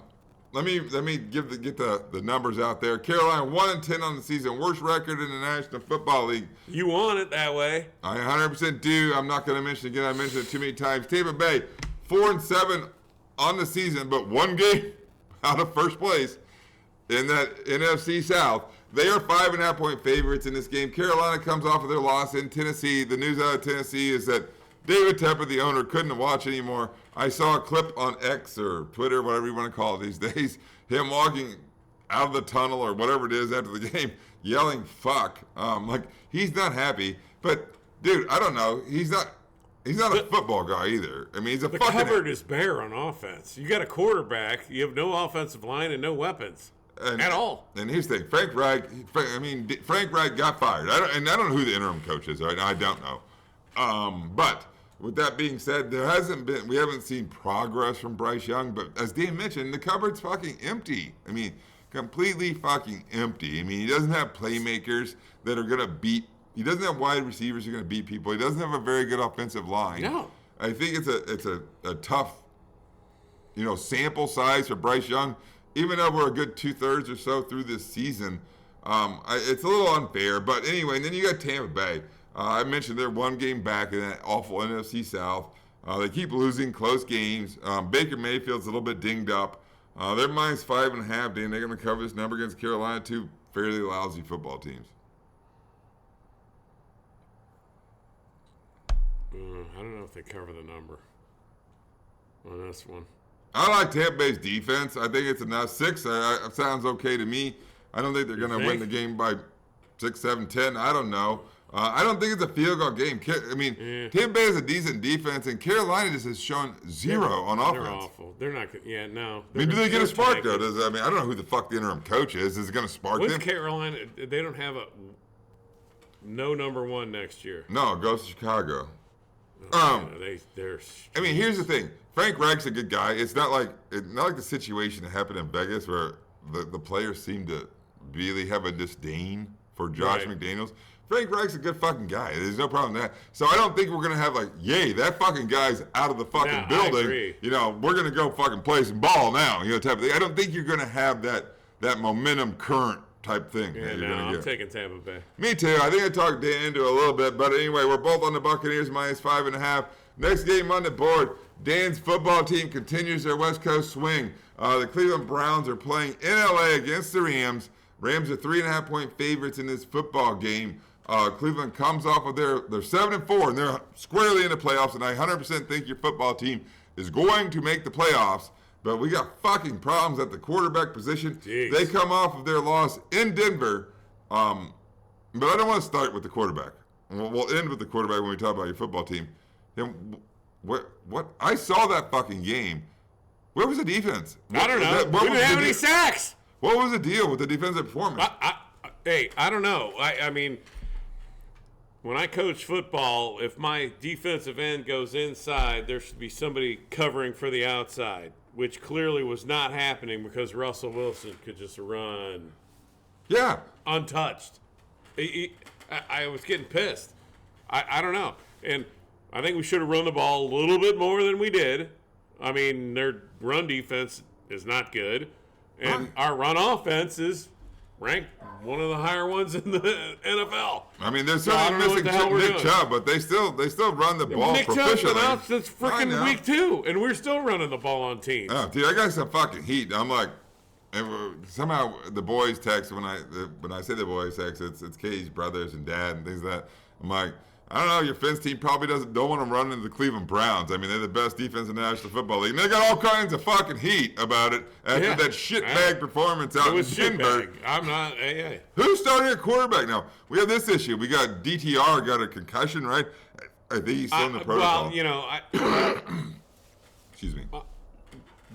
Let me get the numbers out there. Carolina 1-10 on the season, worst record in the National Football League. You want it that way? I 100% do. I'm not going to mention it again. I mentioned it too many times. Tampa Bay 4-7 on the season, but one game out of first place in that NFC South. They are 5.5-point favorites in this game. Carolina comes off of their loss in Tennessee. The news out of Tennessee is that David Tepper, the owner, couldn't watch anymore. I saw a clip on X or Twitter, whatever you want to call it these days, him walking out of the tunnel or whatever it is after the game, yelling "fuck." Like he's not happy. But dude, I don't know. He's not a football guy either. I mean, he's a The fucking. cupboard is bare on offense. You got a quarterback. You have no offensive line and no weapons at all. And here's the thing, Frank Reich. Frank Reich got fired. I don't know who the interim coach is. Right now, I don't know. But with that being said, we haven't seen progress from Bryce Young. But as Dan mentioned, the cupboard's fucking empty. I mean, completely fucking empty. I mean, he doesn't have playmakers that are gonna beat. He doesn't have wide receivers who are gonna beat people. He doesn't have a very good offensive line. No. I think it's a tough, sample size for Bryce Young. Even though we're a good 2/3 or so through this season, it's a little unfair. But anyway, and then you got Tampa Bay. I mentioned they're one game back in that awful NFC South. They keep losing close games. Baker Mayfield's a little bit dinged up. They're -5.5, Dan. They're going to cover this number against Carolina, two fairly lousy football teams. I don't know if they cover the number on this one. I like Tampa Bay's defense. I think it's enough. 6 sounds okay to me. I don't think they're going to win the game by 6, 7, 10. I don't know. I don't think it's a field goal game. I mean, Tampa Bay has a decent defense, and Carolina just has shown zero on offense. They're awful. They're not good. Yeah, no. I mean, do they get a spark, though? I don't know who the fuck the interim coach is. Is it going to spark What's them? Carolina? They don't have no number one next year. No, it goes to Chicago. They're. I mean, here's the thing. Frank Reich's a good guy. It's not like the situation that happened in Vegas where the players seem to really have a disdain for Josh McDaniels. Frank Reich's a good fucking guy. There's no problem with that. So I don't think we're gonna have that fucking guy's out of the fucking building. I agree. We're gonna go fucking play some ball now. Type of thing. I don't think you're gonna have that momentum current type thing. Yeah, that you're no, gonna I'm get. taking Tampa Bay. Me too. I think I talked Dan into a little bit, but anyway, we're both on the Buccaneers -5.5. Next game on the board, Dan's football team continues their West Coast swing. The Cleveland Browns are playing in LA against the Rams. Rams are 3.5-point favorites in this football game. Cleveland comes off of they're 7-4 and they're squarely in the playoffs, and I 100% think your football team is going to make the playoffs. But we got fucking problems at the quarterback position. Jeez. They come off of their loss in Denver. But I don't want to start with the quarterback. We'll end with the quarterback when we talk about your football team. And what? I saw that fucking game. Where was the defense? I don't know. We didn't have any sacks. What was the deal with the defensive performance? I don't know. I mean, when I coach football, if my defensive end goes inside, there should be somebody covering for the outside, which clearly was not happening because Russell Wilson could just run untouched. I was getting pissed. I don't know. And I think we should have run the ball a little bit more than we did. I mean, their run defense is not good. And our run offense is ranked one of the higher ones in the NFL. I mean, they're certainly missing Nick Chubb, but they still run the ball Nick proficiently. Chubb's been out since freaking week 2, and we're still running the ball on teams. Oh, dude, I got some fucking heat. I'm like, somehow the boys text when I say the boys text, it's Katie's brothers and dad and things like that. I'm like, I don't know, your Fins team probably don't want to run into the Cleveland Browns. I mean, they're the best defense in the National Football League. And they got all kinds of fucking heat about it after that shitbag performance out in Denver. I'm not. Hey. Who's starting at quarterback now? We have this issue. We got DTR got a concussion, right? I think he's still in the protocol. Well, you know, Excuse me.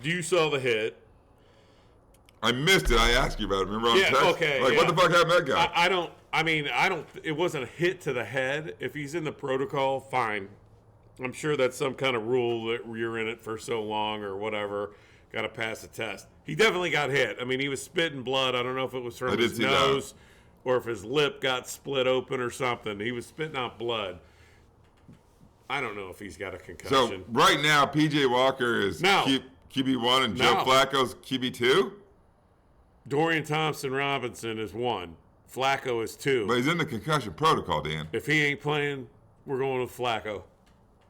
You saw the hit. I missed it. I asked you about it. Remember on Yeah, text? okay, Like, yeah. what the fuck happened to that guy? I don't. It wasn't a hit to the head. If he's in the protocol, fine. I'm sure that's some kind of rule that you're in it for so long or whatever. Got to pass the test. He definitely got hit. I mean, he was spitting blood. I don't know if it was from his nose or if his lip got split open or something. He was spitting out blood. I don't know if he's got a concussion. So right now, PJ Walker is QB1 and Joe Flacco's QB2. Dorian Thompson-Robinson is 1. Flacco is 2. But he's in the concussion protocol, Dan. If he ain't playing, we're going with Flacco.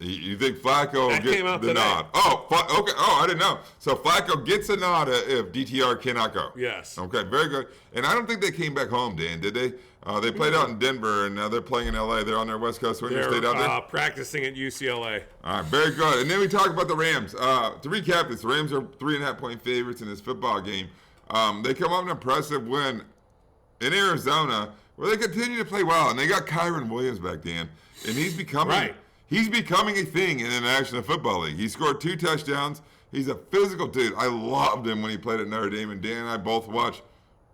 You think Flacco will came get out the today. nod? Oh, okay. Oh, I didn't know. So Flacco gets a nod if DTR cannot go. Yes. Okay, very good. And I don't think they came back home, Dan, did they? They played out in Denver, and now they're playing in L.A. They're on their West Coast Swingers State out there? Practicing at UCLA. All right, very good. And then we talk about the Rams. To recap this, the Rams are 3.5-point favorites in this football game. They come up with an impressive win in Arizona, where they continue to play well, and they got Kyron Williams back, Dan, and he's becoming Right. He's becoming a thing in the National Football League. He scored 2 touchdowns. He's a physical dude. I loved him when he played at Notre Dame, and Dan and I both watched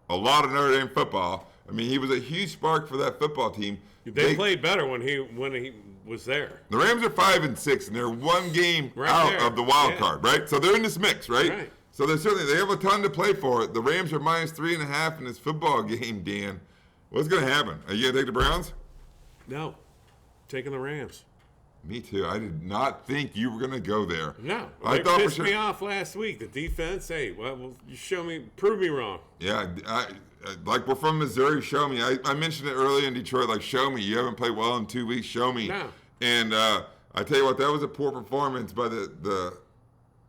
a lot of Notre Dame football. I mean, he was a huge spark for that football team. They played better when he was there. The Rams are 5-6, and they're one game out of the wild card, right? So they're in this mix, right? So they have a ton to play for. The Rams are -3.5 in this football game, Dan. What's going to happen? Are you going to take the Browns? No. Taking the Rams. Me too. I did not think you were going to go there. No. I They thought pissed me off last week. The defense, well, you prove me wrong. Yeah, like we're from Missouri, show me. I mentioned it earlier in Detroit, like show me. You haven't played well in 2 weeks, show me. No. And I tell you what, that was a poor performance by the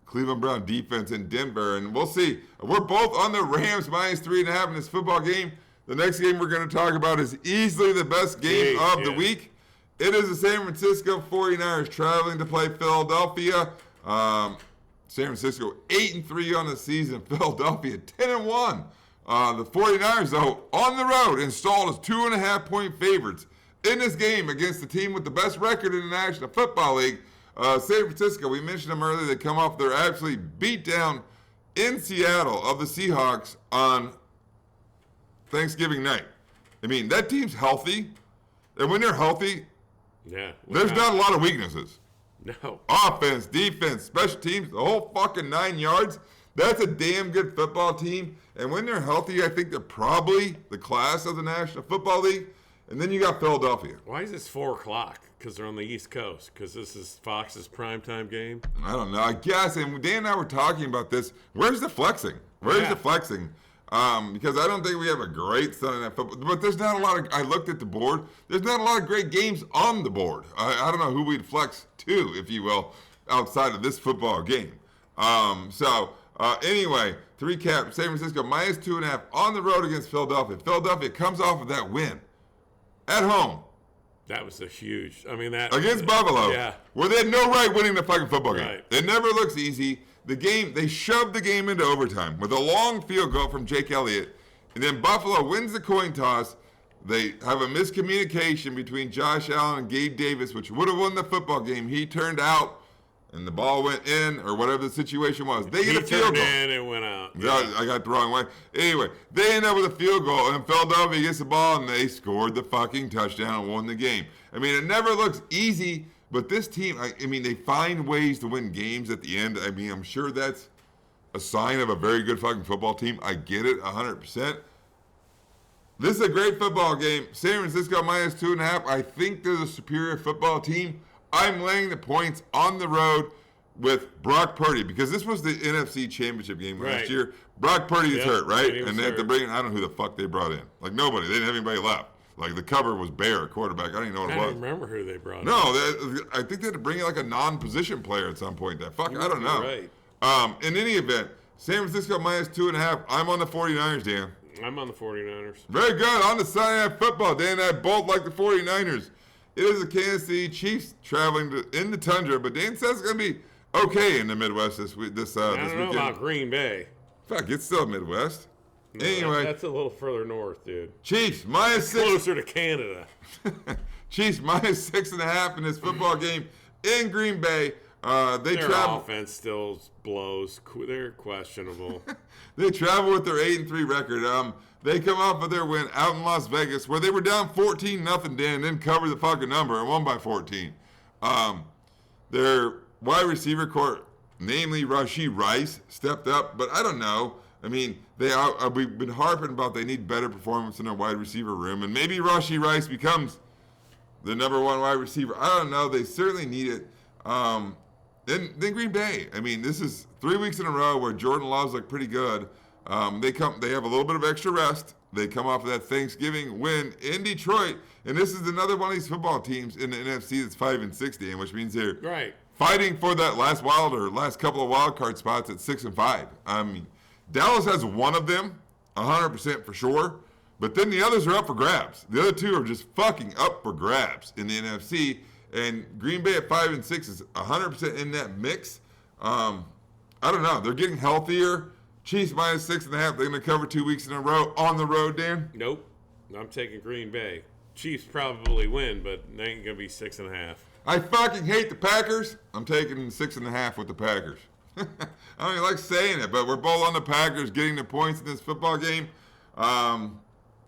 Cleveland Brown defense in Denver. And we'll see. We're both on the Rams -3.5 in this football game. The next game we're going to talk about is easily the best game of the week. It is the San Francisco 49ers traveling to play Philadelphia. San Francisco 8-3 on the season. Philadelphia 10-1. The 49ers, though, on the road, installed as 2.5-point favorites in this game against the team with the best record in the National Football League. San Francisco, we mentioned them earlier. They come off their absolutely beat down in Seattle of the Seahawks on Thanksgiving night. I mean, that team's healthy. And when they're healthy, there's not a lot of weaknesses. No. Offense, defense, special teams, the whole fucking 9 yards. That's a damn good football team. And when they're healthy, I think they're probably the class of the National Football League. And then you got Philadelphia. Why is this 4 o'clock? Because they're on the East Coast. Because this is Fox's primetime game. I don't know. I guess. And Dan and I were talking about this. Where's the flexing? Where's the flexing? Because I don't think we have a great Sunday Night Football. But there's not a lot of, I looked at the board, there's not a lot of great games on the board. I don't know who we'd flex to, if you will, outside of this football game. Anyway, to recap, San Francisco -2.5 on the road against Philadelphia. Philadelphia comes off of that win at home. That was a huge, against Buffalo, where they had no right winning the fucking football game. Right. It never looks easy. The game, they shoved the game into overtime with a long field goal from Jake Elliott. And then Buffalo wins the coin toss. They have a miscommunication between Josh Allen and Gabe Davis, which would have won the football game. He turned out, and the ball went in, or whatever the situation was. They get a field goal. In, it went out. I got the wrong way. Anyway, they end up with a field goal, and Philadelphia gets the ball, and they scored the fucking touchdown and won the game. I mean, it never looks easy. But this team, they find ways to win games at the end. I mean, I'm sure that's a sign of a very good fucking football team. I get it 100%. This is a great football game. San Francisco -2.5. I think they're the superior football team. I'm laying the points on the road with Brock Purdy because this was the NFC Championship game last year. Brock Purdy is hurt, right? And they had to bring in, I don't know who the fuck they brought in. Like nobody. They didn't have anybody left. Like the cover was bare at quarterback. I don't even know what it was. I don't remember who they brought in. No, I think they had to bring in like a non-position player at some point. I don't know. Right. In any event, San Francisco -2.5. I'm on the 49ers, Dan. I'm on the 49ers. Very good. On the Sunday Night Football, Dan and I both like the 49ers. It is the Kansas City Chiefs traveling in the tundra, but Dan says it's going to be okay in the Midwest this weekend. I don't know about Green Bay. Fuck, it's still Midwest. Anyway. That's a little further north, dude. Chiefs -6. Closer to Canada. Chiefs minus 6.5 in this football game in Green Bay. They Their travel. offense still blows. They're questionable. They travel with their 8-3 record. They come off of their win out in Las Vegas, where they were down 14-0, Dan, and then covered the fucking number and won by 14. Their wide receiver court, namely Rashee Rice, stepped up, but I don't know. I mean, we've been harping about they need better performance in their wide receiver room, and maybe Rashee Rice becomes the number one wide receiver. I don't know. They certainly need it. Then Green Bay. I mean, this is 3 weeks in a row where Jordan Love's look pretty good. They have a little bit of extra rest. They come off of that Thanksgiving win in Detroit, and this is another one of these football teams in the NFC that's 5-6, Dan, which means they're Right. fighting for that last couple of wild card spots at 6-5. I mean, Dallas has one of them, 100% for sure, but then the others are up for grabs. The other two are just fucking up for grabs in the NFC, and Green Bay at 5-6 is 100% in that mix. I don't know. They're getting healthier. Chiefs minus 6.5. They're going to cover 2 weeks in a row on the road, Dan. Nope. I'm taking Green Bay. Chiefs probably win, but they ain't going to be 6.5. I fucking hate the Packers. I'm taking 6.5 with the Packers. I don't even like saying it, but we're both on the Packers getting the points in this football game.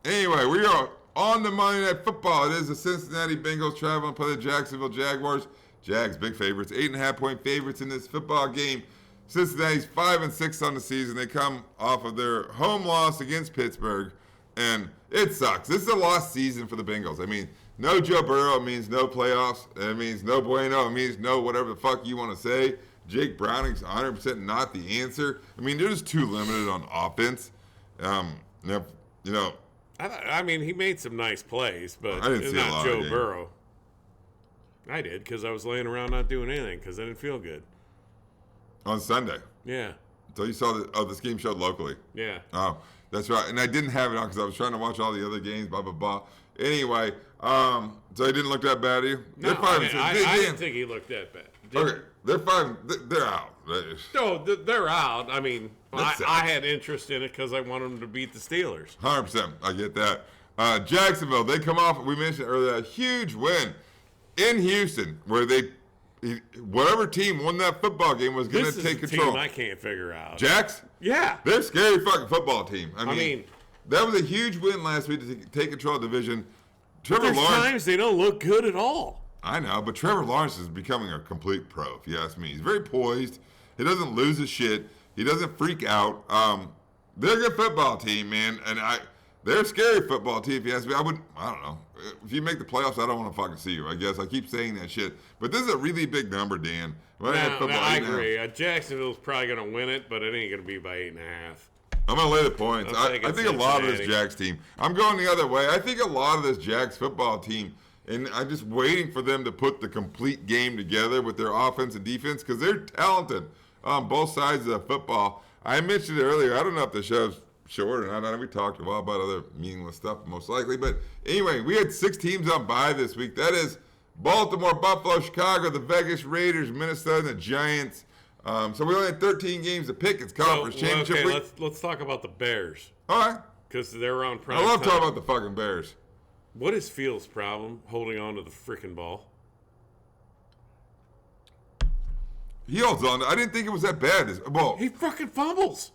Anyway, we are on the Monday Night Football. It is the Cincinnati Bengals traveling to play the Jacksonville Jaguars. Jags, big favorites, 8.5-point favorites in this football game. Cincinnati's 5-6 on the season. They come off of their home loss against Pittsburgh, and it sucks. This is a lost season for the Bengals. I mean, no Joe Burrow means no playoffs. It means no bueno. It means no whatever the fuck you want to say. Jake Browning's 100% not the answer. I mean, they're just too limited on offense. I mean, he made some nice plays, but I didn't it's see a not lot Joe of game. Burrow. I did, because I was laying around not doing anything, because I didn't feel good. On Sunday. Yeah. So you saw this game showed locally. Yeah. Oh, that's right. And I didn't have it on because I was trying to watch all the other games, blah, blah, blah. Anyway, so he didn't look that bad to you? No, I didn't think he looked that bad. Okay, they're fine. They're out. No, they're out. I mean, That's I had interest in it because I wanted them to beat the Steelers. 100%. I get that. Jacksonville, they come off, we mentioned earlier, a huge win in Houston where whatever team won that football game was going to take This is a control. team I can't figure out. Jacks? Yeah. They're a scary fucking football team. I mean, mean, that was a huge win last week to take control of the division. Trevor there's Lawrence. times they don't look good at all. I know, but Trevor Lawrence is becoming a complete pro, if you ask me. He's very poised. He doesn't lose his shit. He doesn't freak out. They're a good football team, man, and they're a scary football team, if you ask me. I don't know. If you make the playoffs, I don't want to fucking see you, I guess. I keep saying that shit. But this is a really big number, Dan. I agree. Jacksonville's probably going to win it, but it ain't going to be by 8.5. I'm going to lay the points. I'm I taking think a lot of this Cincinnati. Jags team. I'm going the other way. I think a lot of this Jags football team, and I'm just waiting for them to put the complete game together with their offense and defense because they're talented on both sides of the football. I mentioned it earlier. I don't know if the show's short or not. I know we talked a while about other meaningless stuff, most likely. But anyway, we had 6 teams on bye this week. That is Baltimore, Buffalo, Chicago, the Vegas Raiders, Minnesota, and the Giants. So we only had 13 games to pick. It's conference championship week. Let's talk about the Bears All right. because they're on prime I love time. talking about the fucking Bears. What is Fields' problem holding on to the freaking ball? He holds on. I didn't think it was that bad. Well, He fucking fumbles.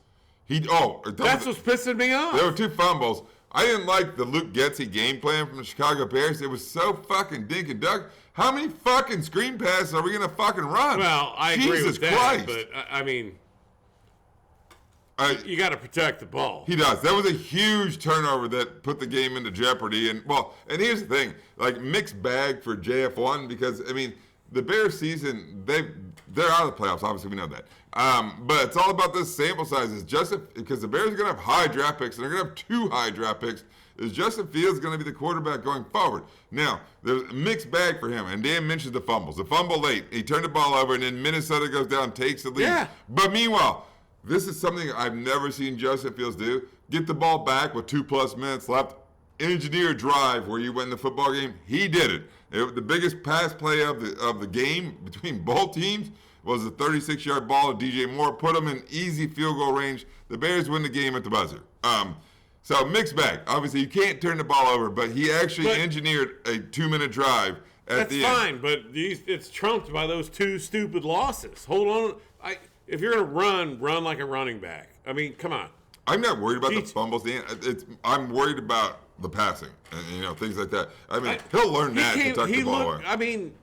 That's That's what's pissing me off. There were 2 fumbles. I didn't like the Luke Getsy game plan from the Chicago Bears. It was so fucking dink and dunk. How many fucking screen passes are we going to fucking run? Well, I agree Jesus with that, Christ. but I mean, I- you got to protect the ball. He does. That was a huge turnover that put the game into jeopardy. And here's the thing, like mixed bag for JF1 because I mean the Bears season they're out of the playoffs. Obviously we know that. But it's all about this sample sizes. Because the Bears are going to have high draft picks and they're going to have 2 high draft picks. Is Justin Fields going to be the quarterback going forward? Now, there's a mixed bag for him. And Dan mentioned the fumbles. The fumble late. He turned the ball over, and then Minnesota goes down and takes the lead. Yeah. But meanwhile, this is something I've never seen Justin Fields do. Get the ball back with 2+ minutes left. Engineer a drive where you win the football game. He did it. The biggest pass play of the game between both teams was a 36-yard ball to DJ Moore. Put them in easy field goal range. The Bears win the game at the buzzer. So mixed bag. Obviously, you can't turn the ball over, but he actually engineered a 2-minute drive at the end. That's fine, but it's trumped by those 2 stupid losses. Hold on. If you're going to run like a running back. I mean, come on. I'm not worried about the fumbles. I'm worried about the passing and things like that. I mean, he'll learn that to tuck the ball away. I mean,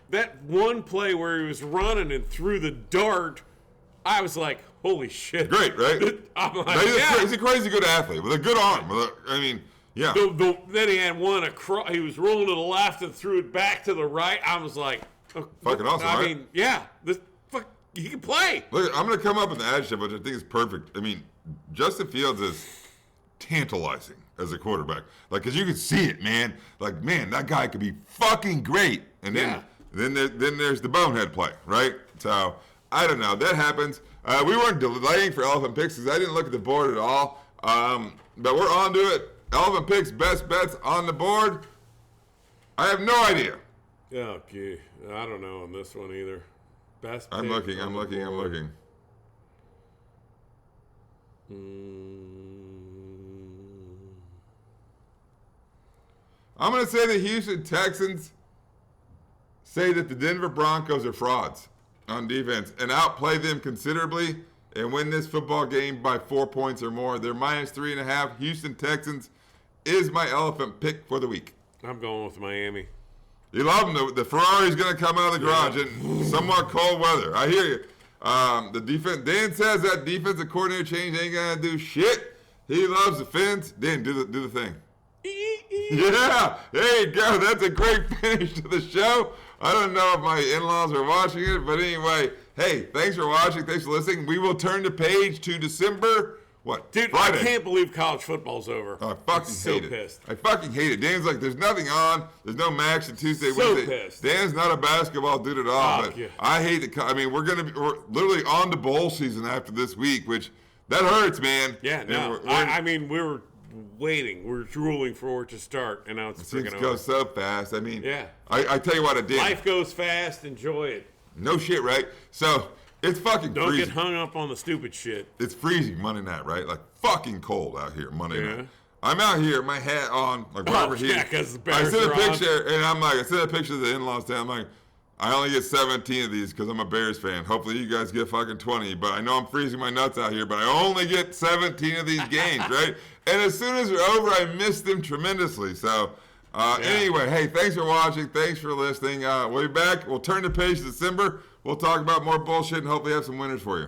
that one play where he was running and threw the dart, I was like, holy shit. Great, right? I'm like, he's a crazy good athlete with a good arm. Yeah. Then he had one across. He was rolling to the left and threw it back to the right. I was like, fucking awesome, right? I mean, yeah. He can play. Look, I'm going to come up with an adjective, which I think is perfect. I mean, Justin Fields is tantalizing as a quarterback. Like, because you can see it, man. Like, man, that guy could be fucking great. And then there's the bonehead play, right? So, I don't know. That happens. We weren't delaying for Elephant Picks because I didn't look at the board at all. But we're on to it. Elephant Picks, best bets on the board. I have no idea. Oh, gee. I don't know on this one either. Best I'm looking. I'm going to say the Houston Texans say that the Denver Broncos are frauds on defense and outplay them considerably and win this football game by 4 points or more. They're -3.5. Houston Texans is my elephant pick for the week. I'm going with Miami. You love them. The Ferrari's going to come out of the garage in somewhat cold weather. I hear you. The defense. Dan says that defensive coordinator change ain't going to do shit. He loves the Fins. Dan, do the thing. Yeah, there you go. That's a great finish to the show. I don't know if my in-laws are watching it, but anyway, hey, thanks for watching. Thanks for listening. We will turn the page to December. What? Dude, Friday. I can't believe college football's over. I fucking hate it. Pissed. I fucking hate it. Dan's like, there's nothing on. There's no match on Tuesday, So Wednesday. pissed. Dan's not a basketball dude at all. Oh, but yeah. I hate it. I mean, we're literally on to bowl season after this week, which that hurts, man. Yeah, no. I mean, we were waiting. We were drooling for it to start, and now it's freaking over. It goes so fast. I mean, yeah. I tell you what, it did. Life goes fast. Enjoy it. No shit, right? So it's fucking Don't freezing. get hung up on the stupid shit. It's freezing Monday night, right? Like fucking cold out here Monday Yeah. night. I'm out here, my hat on, like whatever yeah, because the I Bears sent a are on. picture, and I'm like, I sent a picture of the in-laws down. I'm like, I only get 17 of these because I'm a Bears fan. Hopefully you guys get fucking 20. But I know I'm freezing my nuts out here, but I only get 17 of these games, right? And as soon as they're over, I miss them tremendously. So anyway, hey, thanks for watching. Thanks for listening. We'll be back. We'll turn the page to December. We'll talk about more bullshit and hopefully have some winners for you.